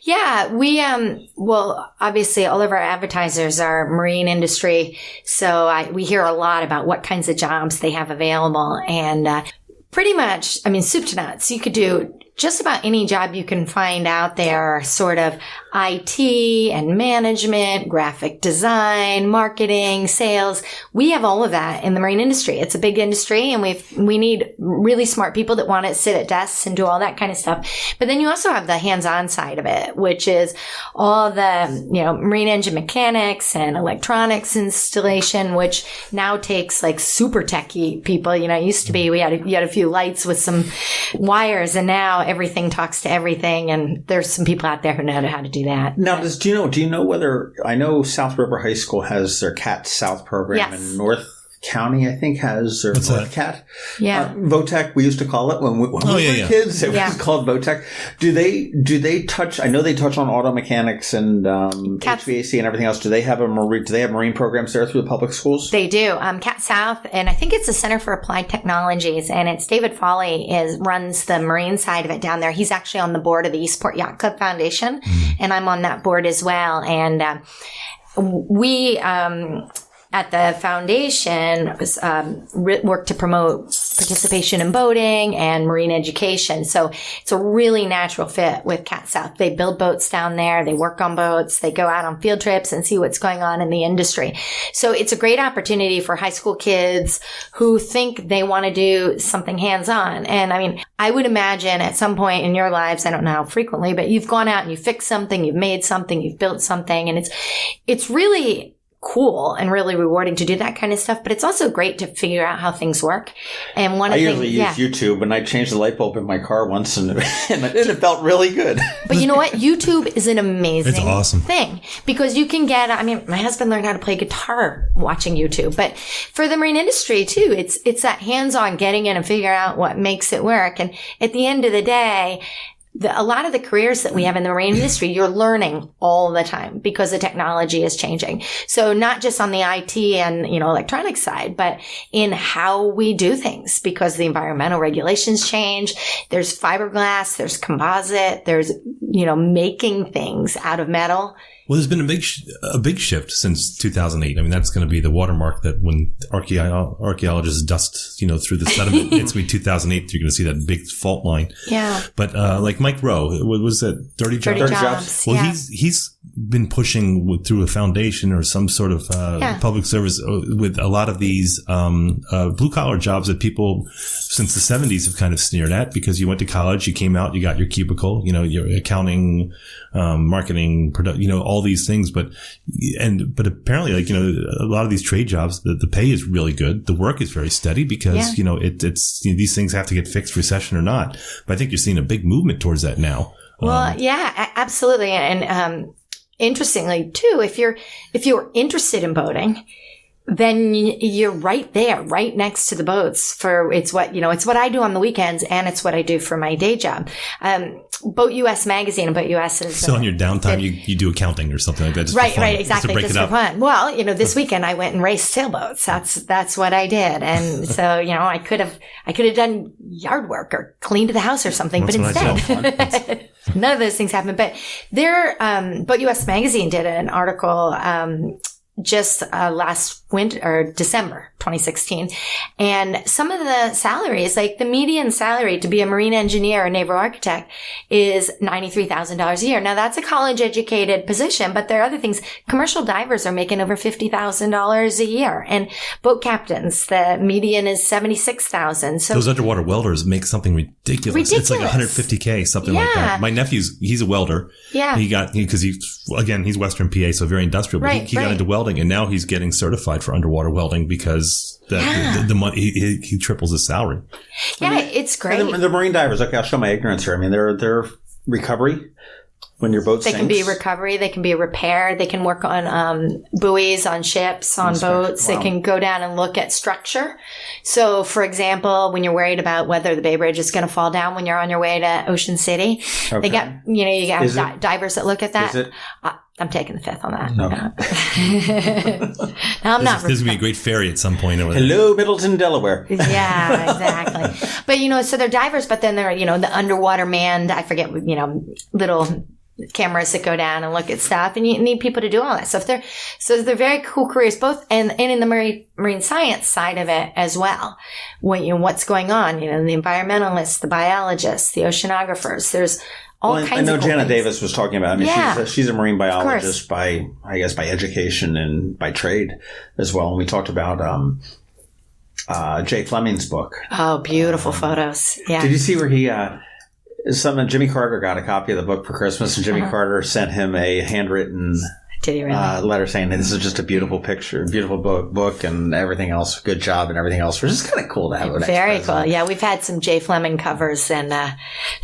E: Yeah, we obviously all of our advertisers are marine industry, so we hear a lot about what kinds of jobs they have available, and pretty much, I mean, soup to nuts. You could do just about any job you can find out there, sort of IT and management, graphic design, marketing, sales. We have all of that in the marine industry. It's a big industry, and we need really smart people that want to sit at desks and do all that kind of stuff. But then you also have the hands-on side of it, which is all the, marine engine mechanics and electronics installation, which now takes like super techie people. It used to be you had a few lights with some wires, and now everything talks to everything, and there's some people out there who know how to do that.
C: Now, do you know whether, I know South River High School has their CAT South program, and North County, I think, has their North CAT.
E: Yeah.
C: VOTEC, we used to call it when we were kids. It was called VOTEC. Do they touch, I know they touch on auto mechanics and HVAC and everything else. Do they have marine programs there through the public schools?
E: They do. CAT South, and I think it's the Center for Applied Technologies, and it's David Foley runs the marine side of it down there. He's actually on the board of the Eastport Yacht Club Foundation, and I'm on that board as well. And we at the foundation work to promote participation in boating and marine education. So it's a really natural fit with CAT South. They build boats down there. They work on boats. They go out on field trips and see what's going on in the industry. So it's a great opportunity for high school kids who think they want to do something hands-on. And I mean, I would imagine at some point in your lives, I don't know how frequently, but you've gone out and you fixed something, you've made something, you've built something, and it's really cool and really rewarding to do that kind of stuff, but it's also great to figure out how things work. And I
C: usually use YouTube, and I changed the light bulb in my car once, and it felt really good.
E: But you know what? YouTube is an amazing
D: awesome
E: thing, because you can get, my husband learned how to play guitar watching YouTube, but for the marine industry too, it's that hands-on getting in and figuring out what makes it work. And at the end of the day, a lot of the careers that we have in the marine industry, you're learning all the time because the technology is changing. So not just on the IT and, electronic side, but in how we do things, because the environmental regulations change. There's fiberglass, there's composite, there's, making things out of metal.
D: Well, there's been a big shift since 2008. I mean, that's going to be the watermark that when archaeologists dust, through the sediment, it's going to be 2008. You're going to see that big fault line.
E: Yeah.
D: But like Mike Rowe, what was that? Dirty Jobs? Well, he's been pushing through a foundation or some sort of public service with a lot of these blue collar jobs that people since the 70s have kind of sneered at, because you went to college, you came out, you got your cubicle, your accounting, marketing, all these things. But apparently, a lot of these trade jobs, the pay is really good. The work is very steady because, it's these things have to get fixed, recession or not. But I think you're seeing a big movement towards that now.
E: Well, yeah, absolutely. And, interestingly too, if you're interested in boating, then you're right there, right next to the boats it's what I do on the weekends, and it's what I do for my day job. Boat US magazine and Boat US is.
D: So on your downtime, you do accounting or something like that. Just
E: right, exactly. Just for fun. Well, this weekend I went and raced sailboats. That's what I did. And so, I could have done yard work or cleaned the house or something,
D: that's
E: but instead, none of those things happened. But Boat US magazine did an article, just last winter or December 2016, and some of the salaries, like the median salary to be a marine engineer or naval architect, is $93,000 a year. Now that's a college educated position, but there are other things. Commercial divers are making over $50,000 a year, and boat captains, the median is $76,000. So
D: those underwater welders make something ridiculous. It's like $150K, something like that. My nephew's he's a welder.
E: Yeah,
D: because he's Western PA, so very industrial. But he got into welding, and now he's getting certified for underwater welding because the money he triples his salary.
E: Yeah, it's great.
C: And the marine divers. Okay, I'll show my ignorance here. I mean, their recovery When your boat
E: They
C: sinks?
E: can be recovery. They can be repair. They can work on buoys, on ships, on boats.
C: Wow.
E: They can go down and look at structure. So, for example, when you're worried about whether the Bay Bridge is going to fall down when you're on your way to Ocean City, they got, you got divers that look at that.
C: Is it?
E: I'm taking the fifth on that.
C: No.
E: I'm not.
D: There's going to be a great ferry at some point over there.
C: Hello, Middleton, Delaware.
E: Yeah, exactly. But, so they're divers, but then they're, the underwater manned, I forget, little cameras that go down and look at stuff, and you need people to do all that stuff. They're very cool careers, both and in the marine science side of it as well. What's going on? The environmentalists, the biologists, the oceanographers. There's all kinds of. I know
C: Janet
E: things.
C: Davis was talking about. She's a marine biologist by education and by trade as well. And we talked about Jay Fleming's book.
E: Oh, beautiful photos! Yeah.
C: Did you see where he? Jimmy Carter got a copy of the book for Christmas, and Jimmy Carter sent him a handwritten letter saying, "This is just a beautiful picture, beautiful book, and everything else. Good job, and everything else." Which is kind of cool to have.
E: Very cool. Yeah, we've had some Jay Fleming covers, and they're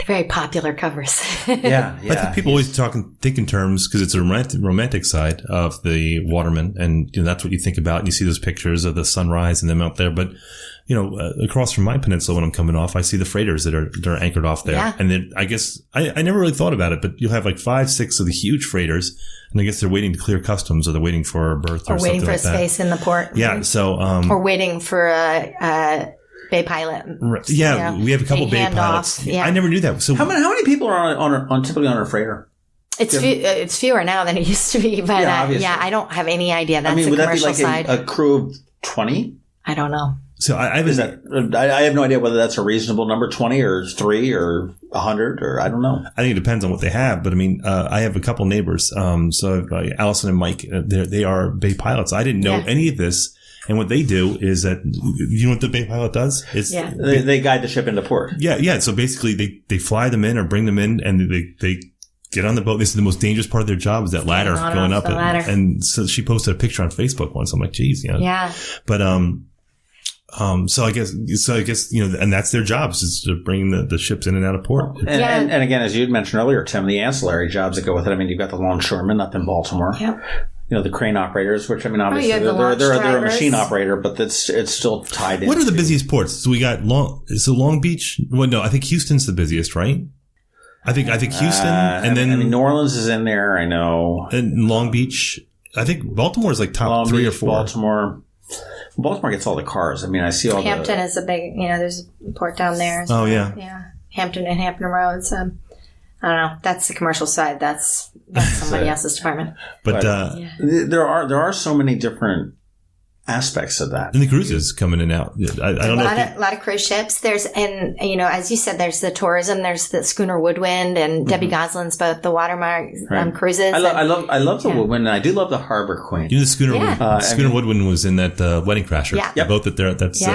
E: very popular covers.
C: Yeah.
D: I think people always think in terms because it's a romantic side of the waterman, and that's what you think about. And you see those pictures of the sunrise and them out there, but. Across from my peninsula when I'm coming off, I see the freighters that are anchored off there. Yeah. And then I guess I never really thought about it, but you'll have like 5, 6 of the huge freighters, and I guess they're waiting to clear customs, or they're waiting for a berth, or
E: waiting
D: something
E: for
D: like that.
E: space in the port.
D: Yeah. So,
E: or waiting for a bay pilot.
D: Yeah, we have a couple bay pilots. Yeah. I never knew that. So
C: how many people are typically on a freighter?
E: It's fewer now than it used to be, but I don't have any idea. That's
C: would
E: the commercial
C: that be like
E: side.
C: A crew of 20?
E: I don't know.
D: So I
C: have no idea whether that's a reasonable number, 20 or 3 or 100 or I don't know.
D: I think it depends on what they have, but I have a couple neighbors. So Allison and Mike, they are bay pilots. I didn't know any of this. And what they do is that, you know what the bay pilot does?
C: They guide the ship into port.
D: Yeah. So basically they fly them in or bring them in, and they get on the boat. This is the most dangerous part of their job, is that ladder going up. And so she posted a picture on Facebook once. I'm like, geez,
E: Yeah.
D: But, so I guess, and that's their jobs, is to bring the ships in and out of port.
C: And again, as you'd mentioned earlier, Tim, the anciillary jobs that go with it. You've got the longshoremen up in Baltimore.
E: Yep.
C: The crane operators, which obviously they're a machine operator, but it's still tied in.
D: What are the busiest ports? So we got Long Beach. Well, no, I think Houston's the busiest, right? I think Houston, and then
C: New Orleans is in there. I know,
D: and Long Beach. I think Baltimore is like top
C: Long
D: 3
C: Beach,
D: or 4.
C: Baltimore gets all the cars. I see all
E: Hampton is a big, there's a port down there.
D: So, yeah.
E: Yeah. Hampton and Hampton Roads. I don't know. That's the commercial side. That's somebody else's department.
D: But
C: there are so many different aspects of that.
D: And the cruises coming in and out. I don't know.
E: A lot of cruise ships. As you said, there's the tourism. There's the schooner Woodwind and Debbie Goslin's both the watermark cruises.
C: I love the Woodwind. And I do love the Harbor Queen.
D: The schooner. Woodwind was in that Wedding Crasher.
E: Yeah.
D: The boat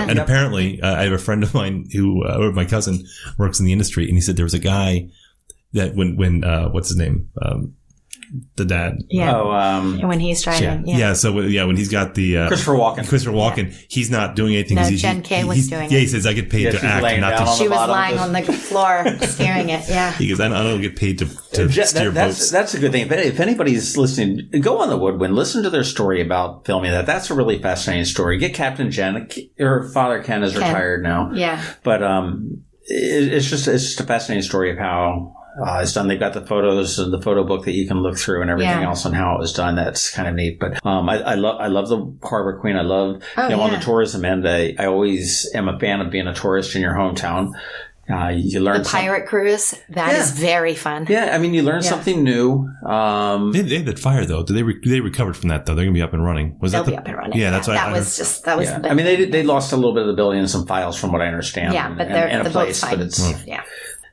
D: and apparently I have a friend of mine or my cousin works in the industry, and he said there was a guy that when what's his name? The dad.
E: Yeah. When he's driving.
D: Yeah. So when he's got the
C: Christopher Walken,
D: he's not doing anything.
E: No, Jen Kay was doing it.
D: Yeah, he says I get paid to act, and not to.
E: She was lying on the floor steering it. Yeah.
D: He goes, I don't get paid to steer boats.
C: That's a good thing. If anybody's listening, go on the Woodwind, listen to their story about filming that. That's a really fascinating story. Get Captain Jen. Her father Ken is retired now.
E: Yeah.
C: But it's just a fascinating story of how. It's done. They've got the photos and the photo book that you can look through and everything else on how it was done. That's kind of neat. But I love the Harbor Queen. I love on the tourism end. I always am a fan of being a tourist in your hometown. You learn
E: the pirate cruise. That is very fun.
C: Yeah, you learn something new.
D: They had that fire though. They recovered from that though? They're gonna be up and running.
E: They'll be up and running.
D: Yeah, that's why
E: that was.
C: Yeah. They lost a little bit of the building and some files from what I understand.
E: Yeah, but they're the boat's fine.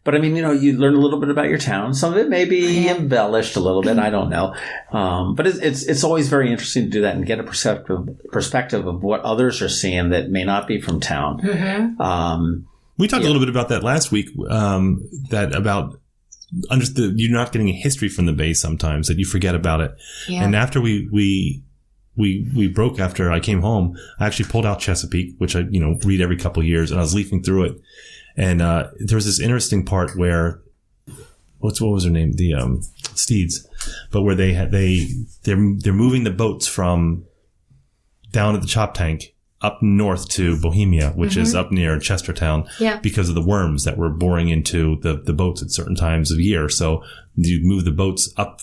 C: But you learn a little bit about your town. Some of it may be embellished a little bit. I don't know. But it's always very interesting to do that and get a perspective of what others are seeing that may not be from town.
E: Mm-hmm.
D: We talked a little bit about that last week, about you're not getting a history from the Bay sometimes, that you forget about it. Yeah. And after we broke, after I came home, I actually pulled out Chesapeake, which I, read every couple of years, and I was leafing through it. And there was this interesting part where what was her name? The Steeds, but where they're moving the boats from down at the Chop Tank up north to Bohemia, which is up near Chestertown, because of the worms that were boring into the boats at certain times of year. So you move the boats up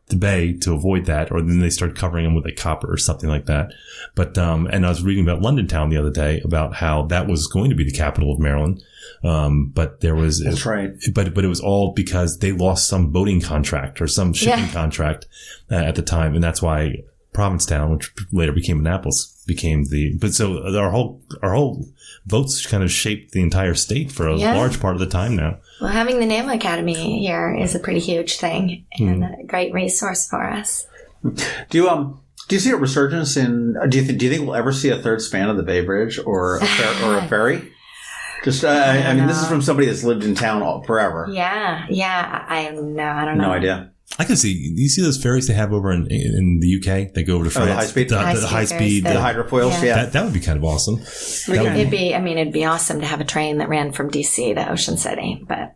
D: the bay to avoid that, or then they start covering them with like copper or something like that. But and I was reading about London Town the other day about how that was going to be the capital of Maryland. But there was
C: that's right.
D: But it was all because they lost some boating contract or some shipping contract at the time, and that's why Provincetown, which later became Annapolis, became so our whole votes kind of shaped the entire state for a large part of the time now.
E: Well, having the Naval Academy here is a pretty huge thing and a great resource for us.
C: Do you see a resurgence in? Do you think we'll ever see a third span of the Bay Bridge or a ferry? Just, I mean, this is from somebody that's lived in town forever.
E: Yeah. I don't know.
C: No idea.
D: I can see. You see those ferries they have over in the UK? They go over to France.
C: The high speed,
D: the high speed,
C: the hydrofoils. Yeah.
D: That would be kind of awesome.
E: It'd be awesome to have a train that ran from DC to Ocean City, but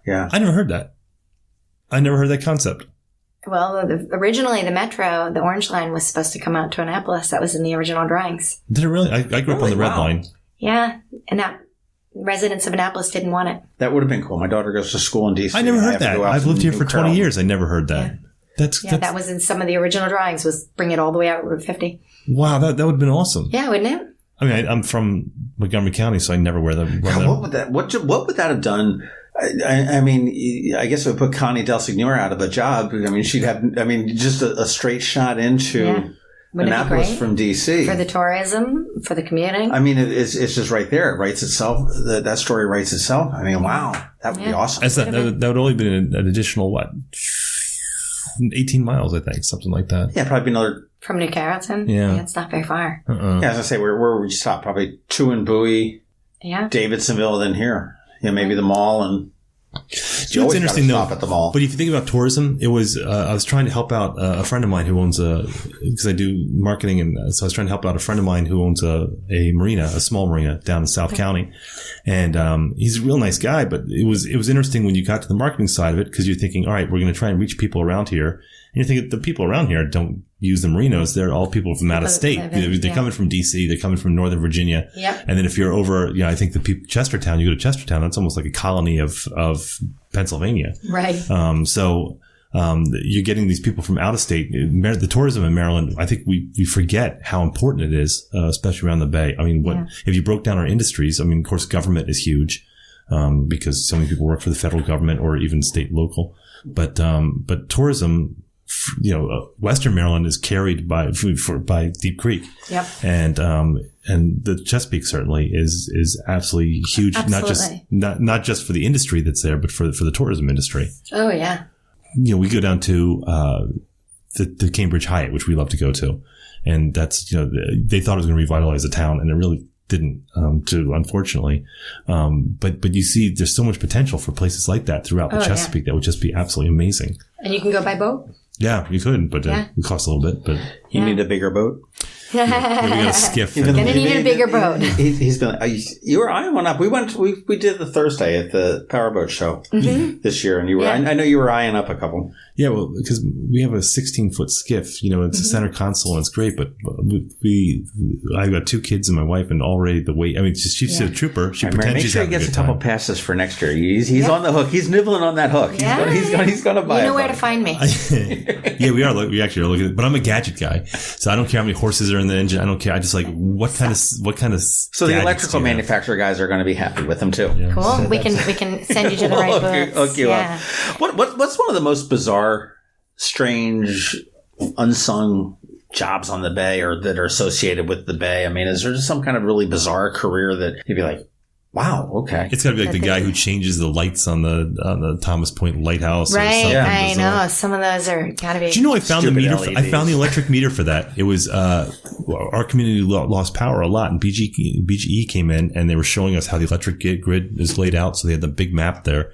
D: I never heard that. I never heard that concept.
E: Well, originally the Metro, the Orange Line, was supposed to come out to Annapolis. That was in the original drawings.
D: Did it really? I grew up on the Red Line.
E: Yeah, and that residents of Annapolis didn't want it.
C: That would have been cool. My daughter goes to school in D.C.
D: I never heard that. I've lived here for 20 years. I never heard that.
E: Yeah. That was in some of the original drawings, was bring it all the way out Route 50.
D: Wow, that would have been awesome.
E: Yeah, wouldn't it?
D: I mean, I'm from Montgomery County, so I never wear them.
C: What would that have done? I mean, I guess it would put Connie Del Signore out of a job. I mean, she'd have, just a straight shot into Annapolis from D.C.
E: For the tourism, for the commuting.
C: I mean, it's just right there. It writes itself. That story writes itself. I mean, wow. That would be awesome.
D: That would only be an additional, 18 miles, I think, something like that.
C: Yeah, probably another.
E: From New Carrollton?
D: Yeah.
E: It's not very far.
C: Yeah, as I say, where would we stop? Probably 2 in Bowie, Davidsonville, then here. Maybe the mall and.
D: It's interesting though.
C: At the mall.
D: But if you think about tourism, it was I was trying to help out a friend of mine who owns because I do marketing, and so I was trying to help out a friend of mine who owns a marina, a small marina down in South County, and he's a real nice guy. But it was interesting when you got to the marketing side of it, because you're thinking, all right, we're going to try and reach people around here, and you're thinking the people around here don't use the marinas. They're all people from out of state. They're coming from DC. They're coming from Northern Virginia.
E: Yep.
D: And then if you're over, I think the people, Chestertown, you go to Chestertown, that's almost like a colony of Pennsylvania.
E: Right.
D: So you're getting these people from out of state. The tourism in Maryland, I think we forget how important it is, especially around the Bay. I mean, if you broke down our industries, I mean, of course, government is huge, because so many people work for the federal government or even state, local. But tourism, Western Maryland is carried by Deep Creek.
E: Yep.
D: And the Chesapeake certainly is absolutely huge.
E: Absolutely.
D: Not just for the industry that's there, but for the tourism industry.
E: Oh yeah.
D: We go down to, the Cambridge Hyatt, which we love to go to. And that's, they thought it was going to revitalize the town, and it really didn't, unfortunately. But you see, there's so much potential for places like that throughout the Chesapeake that would just be absolutely amazing.
E: And you can go by boat?
D: Yeah, you could, but it costs a little bit. But
C: you need a bigger boat.
D: We got a skiff.
E: Gonna need a bigger boat.
C: He's been. You were eyeing one up. We did the Thursday at the Powerboat Show this year, and you were. I know you were eyeing up a couple. Yeah, well, because we have a 16-foot skiff. It's a center console, and it's great. But I've got 2 kids and my wife, and already the weight. I mean, she's a trooper. She pretends make
D: she's
C: sure he
D: having a
C: gets
D: good
C: a couple
D: time.
C: passes for next year. He's on the hook. He's nibbling on that hook. He's going to buy.
E: You know where to find me.
D: Yeah, we are. We actually are looking. But I'm a gadget guy, so I don't care how many horses are in the engine. I don't care. I just like what kind of.
C: So the electrical manufacturer guys are going to be happy with them too.
E: Yeah. Cool. So we can send you to the right books.
C: Yeah. What's one of the most bizarre, strange, unsung jobs on the Bay or that are associated with the Bay? I mean, is there just some kind of really bizarre career that you'd be like, wow, okay.
D: It's got to be like the guy who changes the lights on the Thomas Point Lighthouse.
E: Right,
D: or something
E: I
D: bizarre.
E: know. Some of those are got to be.
D: Do you know I found the meter? I found the electric meter for that. It was our community lost power a lot, and BGE came in and they were showing us how the electric grid is laid out. So they had the big map there.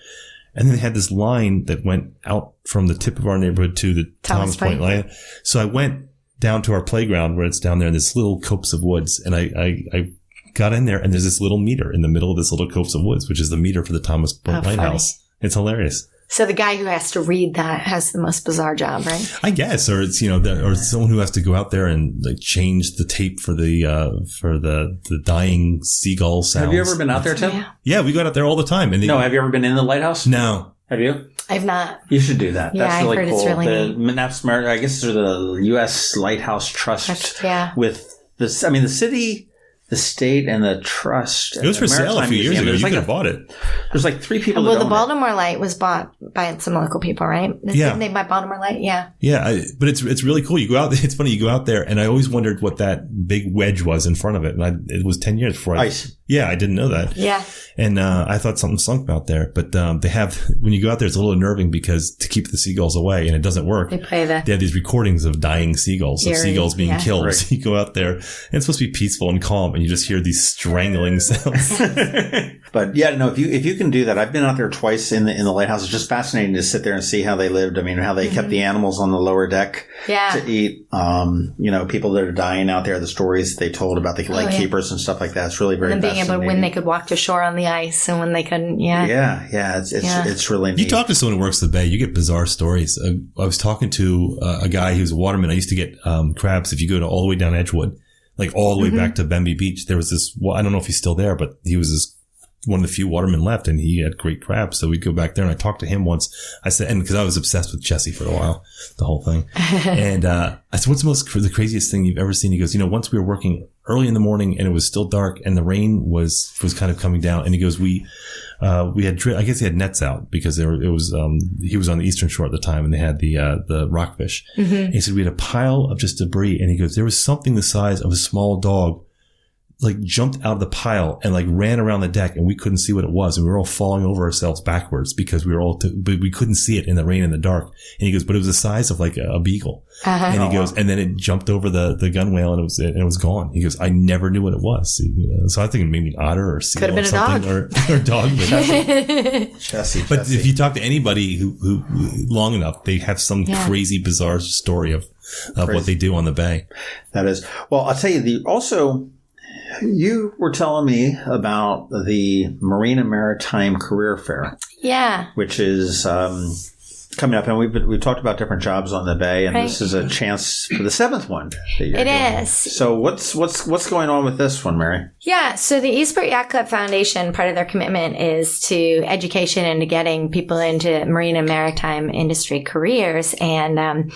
D: And then they had this line that went out from the tip of our neighborhood to the Thomas Point line. So I went down to our playground where it's down there in this little copse of woods. And I got in there and there's this little meter in the middle of this little copse of woods, which is the meter for the Thomas Point Lighthouse. Funny. It's hilarious.
E: So the guy who has to read that has the most bizarre job, right?
D: I guess, or it's or someone who has to go out there and like change the tape for the dying seagull sounds.
C: Have you ever been out there, Tim?
D: Yeah, we go out there all the time. And
C: no, have you ever been in the lighthouse?
D: No.
C: Have you?
E: I've not.
C: You should do that.
E: Yeah,
C: That's really
E: I've heard
C: cool.
E: it's really neat.
C: I guess they're the U.S. Lighthouse Trust.
E: Yeah.
C: With this, I mean, the city, the state, and the trust.
D: It was for sale a few years ago. You could have bought it.
C: There's like 3 people.
E: Well,
C: that
E: the
C: own
E: Baltimore Light was bought by some local people, right?
D: Yeah.
E: Didn't they buy Baltimore Light? Yeah.
D: Yeah, but it's really cool. You go out. It's funny. You go out there, and I always wondered what that big wedge was in front of it. And it was 10 years before.
C: Ice.
D: Yeah, I didn't know that.
E: Yeah.
D: And I thought something sunk out there. But they have, when you go out there, it's a little unnerving because to keep the seagulls away, and it doesn't work.
E: They have
D: these recordings of dying seagulls, of seagulls being killed.
C: Right.
D: So you go out there, and it's supposed to be peaceful and calm, and you just hear these strangling sounds.
C: But yeah, no, if you can do that, I've been out there twice in the lighthouse. It's just fascinating to sit there and see how they lived. I mean, how they kept the animals on the lower deck to eat. People that are dying out there, the stories they told about the lightkeepers and stuff like that. It's really very
E: and being
C: fascinating.
E: able, when they could walk to shore on the ice and when they couldn't. Yeah.
C: It's really neat.
D: You talk to someone who works the bay, you get bizarre stories. I was talking to a guy who's a waterman. I used to get crabs if you go all the way down Edgewood, like all the way back to Bemby Beach. There was this, I don't know if he's still there, but he was one of the few watermen left, and he had great crabs. So we'd go back there, and I talked to him once. I said, and because I was obsessed with Chessie for a while, the whole thing. And I said, what's the craziest thing you've ever seen? He goes, once we were working early in the morning, and it was still dark, and the rain was kind of coming down. And he goes, we had, I guess he had nets out because he was on the eastern shore at the time, and they had the rockfish. Mm-hmm. And he said, we had a pile of just debris. And he goes, there was something the size of a small dog like jumped out of the pile and like ran around the deck, and we couldn't see what it was. And we were all falling over ourselves backwards because but we couldn't see it in the rain and the dark. And he goes, but it was the size of like a beagle. Uh-huh. And he goes, and then it jumped over the gunwale, and it was gone. He goes, I never knew what it was. So I think it may be an otter or seal
E: could have been
D: or something, or a dog.
C: Chessie.
D: But if you talk to anybody who long enough, they have some crazy, bizarre story of what they do on the bay.
C: That is. Well, I'll tell you, you were telling me about the Marine and Maritime Career Fair. Yeah. Which is coming up, and we've talked about different jobs on the bay, and this is a chance for the 7th one. It is. So what's going on with this one, Mary?
E: Yeah. So the Eastport Yacht Club Foundation, part of their commitment is to education and to getting people into marine and maritime industry careers, and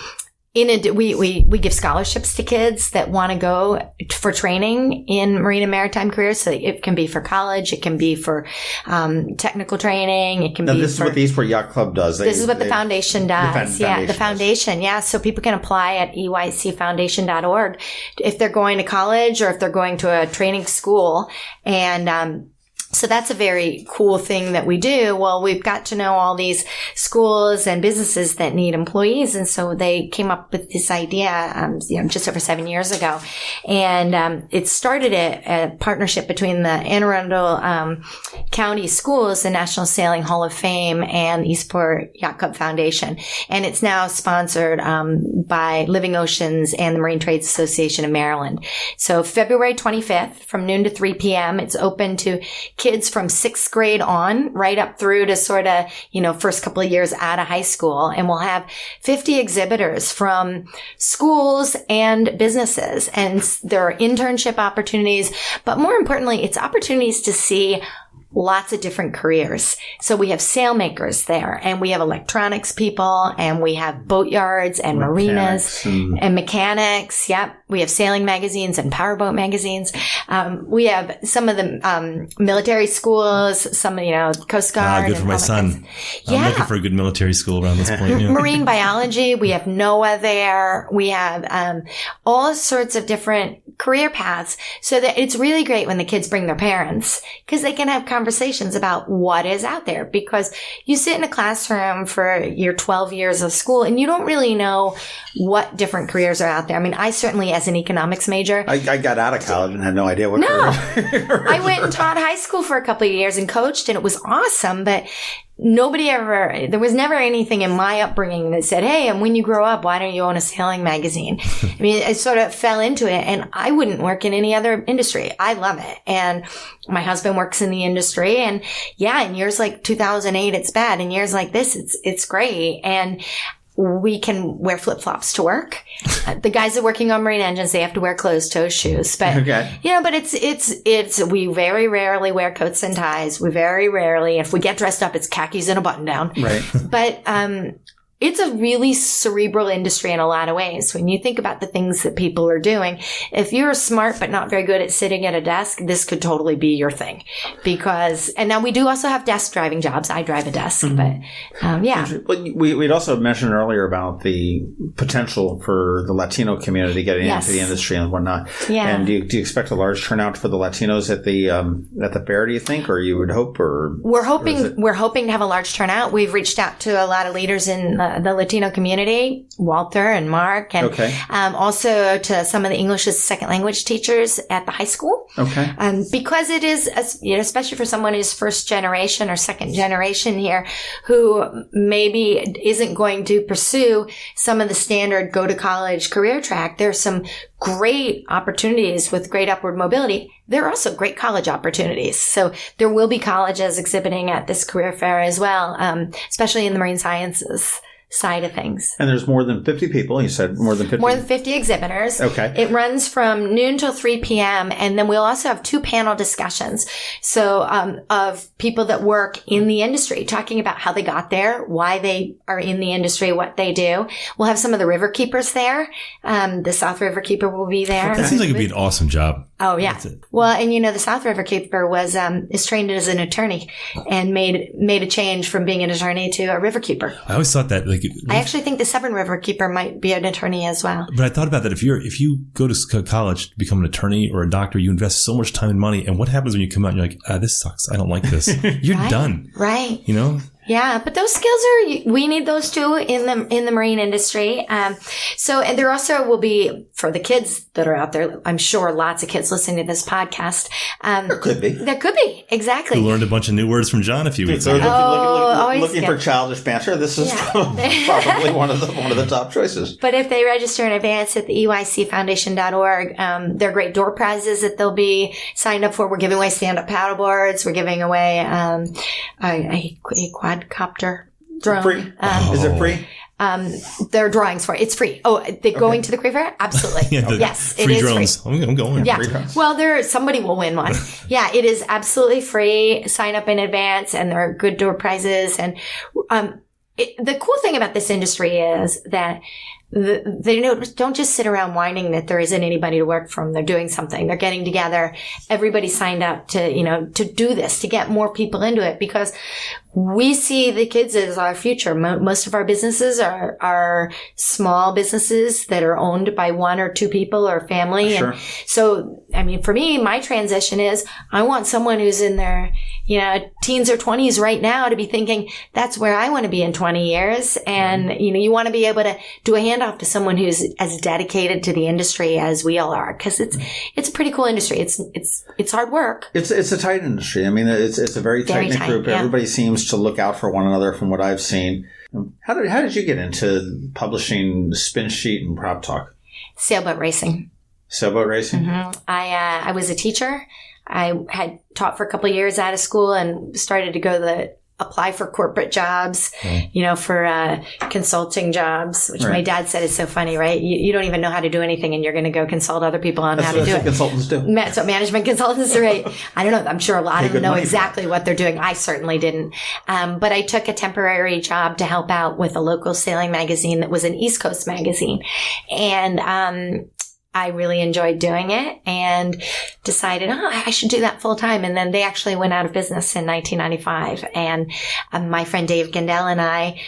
E: we give scholarships to kids that want to go for training in marine and maritime careers. So it can be for college, it can be for technical training, it can be.
C: This is what the Eastport Yacht Club does.
E: This is what the foundation does. The foundation. Yeah, so people can apply at eycfoundation.org if they're going to college or if they're going to a training school, and so that's a very cool thing that we do. Well, we've got to know all these schools and businesses that need employees. And so they came up with this idea, just over 7 years ago. And it started a partnership between the Anne Arundel County Schools, the National Sailing Hall of Fame, and the Eastport Yacht Club Foundation. And it's now sponsored by Living Oceans and the Marine Trades Association of Maryland. So February 25th from noon to 3 p.m., it's open to kids from 6th grade on, right up through to sort of, first couple of years out of high school. And we'll have 50 exhibitors from schools and businesses. And there are internship opportunities, but more importantly, it's opportunities to see lots of different careers. So we have sailmakers there, and we have electronics people, and we have boatyards and marinas and mechanics. Yep. We have sailing magazines and powerboat magazines. We have some of the military schools, some, Coast Guard.
D: Good for my son. I'm looking for a good military school around this point. Yeah.
E: Marine biology. We have NOAA there. We have all sorts of different career paths, so that it's really great when the kids bring their parents, because they can have conversations about what is out there, because you sit in a classroom for your 12 years of school and you don't really know what different careers are out there. I mean, I certainly, as an economics major,
C: I got out of college and had no idea what
E: I went and taught high school for a couple of years and coached, and it was awesome, but there was never anything in my upbringing that said, hey, and when you grow up, why don't you own a sailing magazine? I mean, I sort of fell into it, and I wouldn't work in any other industry. I love it. And my husband works in the industry, and yeah, in years like 2008, it's bad. In years like this, it's great. And we can wear flip-flops to work. The guys that are working on marine engines, they have to wear closed-toe shoes. But, but it's, we very rarely wear coats and ties. We very rarely, if we get dressed up, it's khakis and a button-down.
C: Right.
E: But, it's a really cerebral industry in a lot of ways. When you think about the things that people are doing, if you're smart but not very good at sitting at a desk, this could totally be your thing. And now we do also have desk driving jobs. I drive a desk, but yeah.
C: We'd also mentioned earlier about the potential for the Latino community getting into the industry and whatnot.
E: Yeah.
C: And do you expect a large turnout for the Latinos at the fair, do you think, or you would hope, or?
E: We're hoping to have a large turnout. We've reached out to a lot of leaders in the Latino community, Walter and Mark, and also to some of the English as a second language teachers at the high school.
C: Okay.
E: Because it is, especially for someone who's first generation or second generation here, who maybe isn't going to pursue some of the standard go to college career track. There's some great opportunities with great upward mobility. There are also great college opportunities. So there will be colleges exhibiting at this career fair as well, especially in the marine sciences side of things.
C: And there's more than 50 people. You said more than 50?
E: More than 50 exhibitors.
C: Okay.
E: It runs from noon till 3 p.m. And then we'll also have 2 panel discussions. So, of people that work in the industry, talking about how they got there, why they are in the industry, what they do. We'll have some of the river keepers there. The South River Keeper will be there.
D: That seems like it'd be an awesome job.
E: Oh, yeah. Well, and the South River Keeper is trained as an attorney and made a change from being an attorney to a river keeper.
D: I always thought that,
E: I actually think the Severn River Keeper might be an attorney as well.
D: But I thought about that. If you go to college to become an attorney or a doctor, you invest so much time and money. And what happens when you come out and you're like, this sucks. I don't like this. You're done.
E: Right.
D: Yeah,
E: but those skills we need those too in the marine industry. And there also will be, for the kids that are out there, I'm sure lots of kids listening to this podcast.
C: There could be.
E: Exactly.
D: We learned a bunch of new words from John a few weeks ago.
C: Looking for childish banter. This is probably one of the top choices.
E: But if they register in advance at the EYCFoundation.org, there are great door prizes that they'll be signed up for. We're giving away stand-up paddleboards. We're giving away a quadcopter drone.
C: Free? Is it free?
E: There are drawings for it. It's free. Oh, they're going to the career fair? Absolutely. Yes, it is
D: drones.
E: free.
D: I'm going.
E: Yeah. Well, somebody will win one. Yeah, it is absolutely free. Sign up in advance, and there are good door prizes. And the cool thing about this industry is that they don't just sit around whining that there isn't anybody to work from. They're doing something. They're getting together. Everybody signed up to do this, to get more people into it, because we see the kids as our future. Most of our businesses are small businesses that are owned by 1 or 2 people or family.
C: Sure.
E: And so, for me, my transition is I want someone who's in their, teens or 20s right now to be thinking that's where I want to be in 20 years. And, you want to be able to do a handoff to someone who's as dedicated to the industry as we all are. Cause it's a pretty cool industry. It's hard work.
C: It's a tight industry. It's a very tight-knit group.
E: Yeah.
C: Everybody seems to look out for one another from what I've seen. How did you get into publishing Spin Sheet and Prop Talk?
E: Sailboat racing.
C: Sailboat racing?
E: Mm-hmm. I was a teacher. I had taught for a couple of years out of school and started to apply for corporate jobs, for consulting jobs, which my dad said is so funny, right? You don't even know how to do anything and you're going to go consult other people on how to do it.
C: That's what consultants do.
E: That's what management consultants do, right? I don't know. I'm sure a lot of them know exactly what they're doing. I certainly didn't. But I took a temporary job to help out with a local sailing magazine that was an East Coast magazine. And, I really enjoyed doing it and decided, I should do that full time. And then they actually went out of business in 1995. And my friend Dave Gendel and I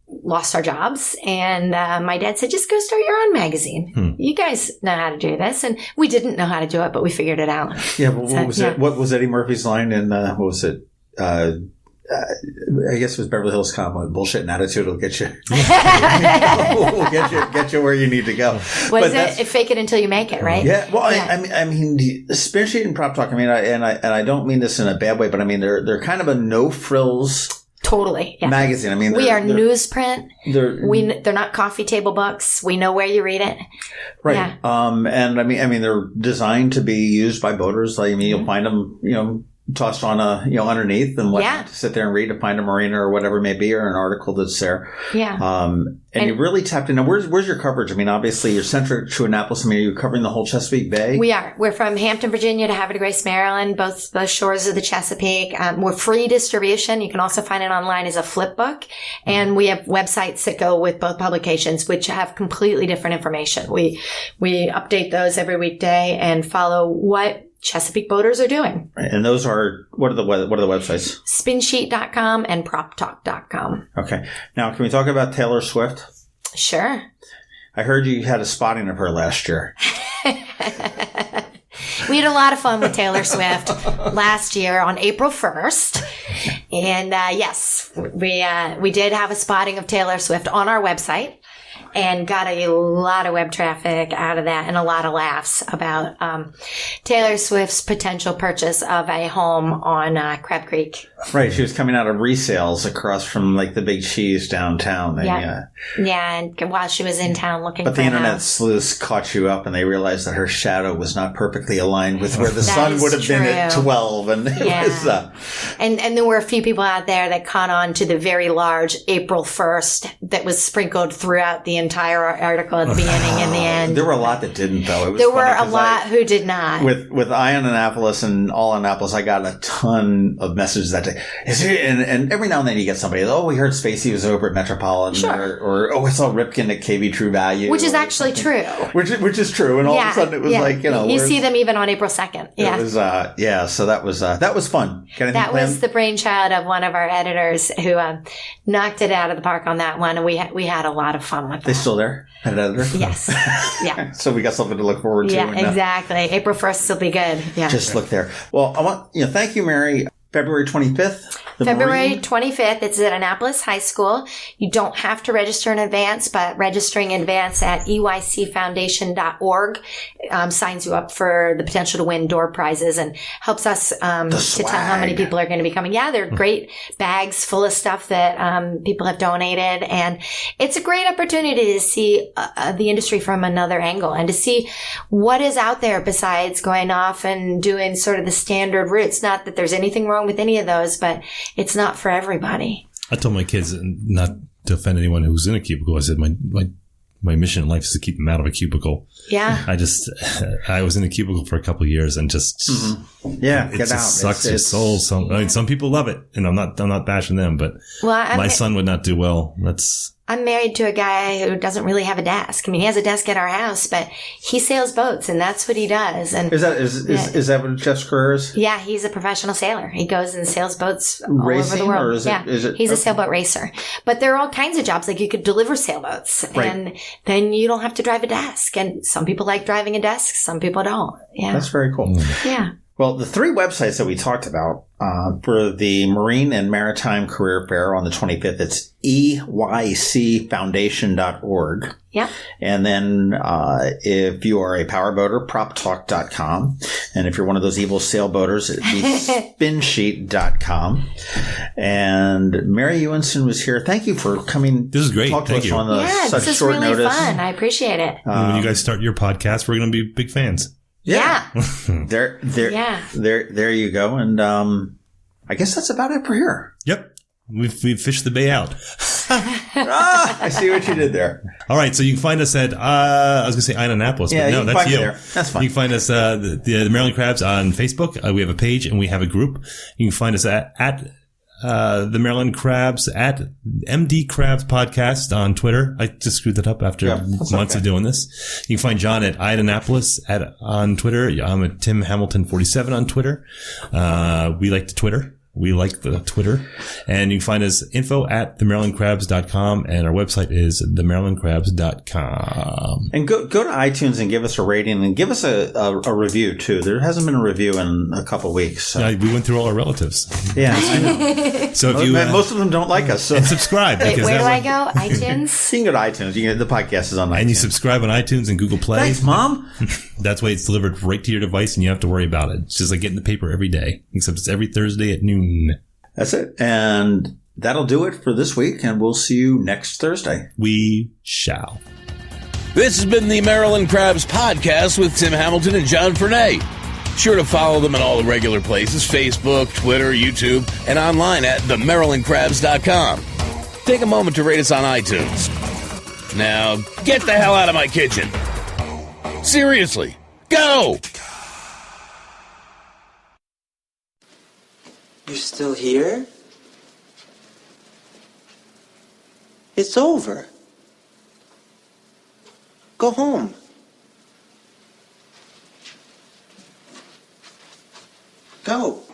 E: lost our jobs. And my dad said, just go start your own magazine. You guys know how to do this. And we didn't know how to do it, but we figured it out.
C: Yeah, but what was Eddie Murphy's line in, what was it? I guess it was Beverly Hills Cop. Bullshit and attitude will get you. will get you where you need to go.
E: What is it? Fake it until you make it, right?
C: Yeah. Well, yeah. Spin Sheet and Prop Talk. I don't mean this in a bad way, but they're kind of a no frills
E: Totally. Yeah.
C: Magazine. I mean,
E: we are newsprint.
C: They're
E: not coffee table books. We know where you read it.
C: right.
E: Yeah.
C: And I mean, they're designed to be used by voters. Like, I mean, you'll find them, tossed on underneath and whatnot to sit there and read, to find a marina or whatever it may be, or an article that's there.
E: Yeah.
C: And you really tapped in. Now, where's your coverage? I mean, obviously you're centric to Annapolis. I mean, are you covering the whole Chesapeake Bay?
E: We are. We're from Hampton, Virginia to Havre de Grace, Maryland, both shores of the Chesapeake. We're free distribution. You can also find it online as a flip book. And we have websites that go with both publications, which have completely different information. We update those every weekday and follow what Chesapeake boaters are doing.
C: And those are, what are the websites?
E: Spinsheet.com and proptalk.com.
C: Okay. Now, can we talk about Taylor Swift?
E: Sure.
C: I heard you had a spotting of her last year.
E: We had a lot of fun with Taylor Swift last year on April 1st. And yes, we did have a spotting of Taylor Swift on our website. And got a lot of web traffic out of that and a lot of laughs about Taylor Swift's potential purchase of a home on Crab Creek.
C: Right. She was coming out of resales across from like the Big Cheese downtown.
E: Yeah, and while she was in town looking for
C: But the
E: a
C: internet
E: house.
C: sleuths caught you up and they realized that her shadow was not perfectly aligned with where the sun would have been at 12. And it was,
E: and there were a few people out there that caught on to the very large April 1st that was sprinkled throughout the entire article at the beginning and the end.
C: There were a lot that didn't, though. It was
E: there were a lot who did not.
C: With I on Annapolis and All Annapolis, I got a ton of messages that day. And every now and then you get somebody, we heard Spacey was over at Metropolitan, or we saw Ripken at KB True Value.
E: Which is actually true.
C: Which is true. And all of a sudden it was like,
E: You see them even on April 2nd. Yeah.
C: It was, so that was fun.
E: That was the brainchild of one of our editors who knocked it out of the park on that one. And we had a lot of fun with that.
C: They still there? An editor?
E: Yes. Yeah.
C: So we got something to look forward to.
E: Yeah, exactly. April 1st will be good. Yeah.
C: Just look there. Well, I want, thank you, Mary. February 25th.
E: February 25th. It's at Annapolis High School. You don't have to register in advance, but registering in advance at eycfoundation.org signs you up for the potential to win door prizes and helps us to tell how many people are going to be coming. Yeah, they're great bags full of stuff that people have donated. And it's a great opportunity to see the industry from another angle and to see what is out there besides going off and doing sort of the standard routes. Not that there's anything wrong with any of those, but it's not for everybody.
D: I told my kids not to offend anyone who's in a cubicle. I said my mission in life is to keep them out of a cubicle.
E: Yeah.
D: I was in a cubicle for a couple of years and just it just sucks your soul. Some people love it, and I'm not bashing them, but my son would not do well.
E: I'm married to a guy who doesn't really have a desk. I mean, he has a desk at our house, but he sails boats, and that's what he does. And
C: is that what Jeff's career is?
E: Yeah, he's a professional sailor. He goes and sails boats all
C: Racing,
E: over the world.
C: Or is it,
E: he's a sailboat racer. But there are all kinds of jobs. Like you could deliver sailboats, and then you don't have to drive a desk. And some people like driving a desk, some people don't. Yeah,
C: that's very cool.
E: Yeah.
C: Well, the three websites that we talked about for the Marine and Maritime Career Fair on the 25th, it's eycfoundation.org.
E: Yeah.
C: And then if you are a powerboater, proptalk.com. And if you're one of those evil sailboaters, it'd be spinsheet.com. And Mary Ewenson was here. Thank you for coming.
D: This is great.
C: Talk to
D: Thank
C: us
D: you.
C: on such
E: this is
C: short
E: really
C: notice.
E: fun. I appreciate it.
D: When you guys start your podcast, we're going to be big fans.
E: Yeah.
C: There you go. And I guess that's about it for here.
D: Yep. We've fished the bay out.
C: I see what you did there.
D: All right. So you can find us at, I was going to say Annapolis, but no, that's you.
C: That's fine.
D: You can find us, the Maryland Crabs on Facebook. We have a page and we have a group. You can find us at the Maryland Crabs at MD Crabs Podcast on Twitter. I just screwed that up after months of doing this. You can find John at Annapolis on Twitter. I'm at Tim Hamilton 47 on Twitter. We like the Twitter. And you can find us info at themarylandcrabs.com, and our website is themarylandcrabs.com.
C: And go to iTunes and give us a rating and give us a review too. There hasn't been a review in a couple weeks. So.
D: Yeah, we went through all our relatives.
C: Yeah, I know.
D: So if
C: most of them don't like us. So.
D: And subscribe.
E: Wait, where do I go? iTunes?
C: You can go to iTunes. The podcast is on iTunes.
D: And you subscribe on iTunes and Google Play.
C: Thanks, Mom.
D: That's why it's delivered right to your device and you have to worry about it. It's just like getting the paper every day, except it's every Thursday at noon.
C: That's it. And that'll do it for this week, and we'll see you next Thursday.
D: We shall.
B: This has been the Maryland Crabs Podcast with Tim Hamilton and John Fernay. Sure to follow them in all the regular places, Facebook, Twitter, YouTube, and online at themarylandcrabs.com. Take a moment to rate us on iTunes. Now, get the hell out of my kitchen. Seriously, go!
J: You're still here? It's over. Go home. Go.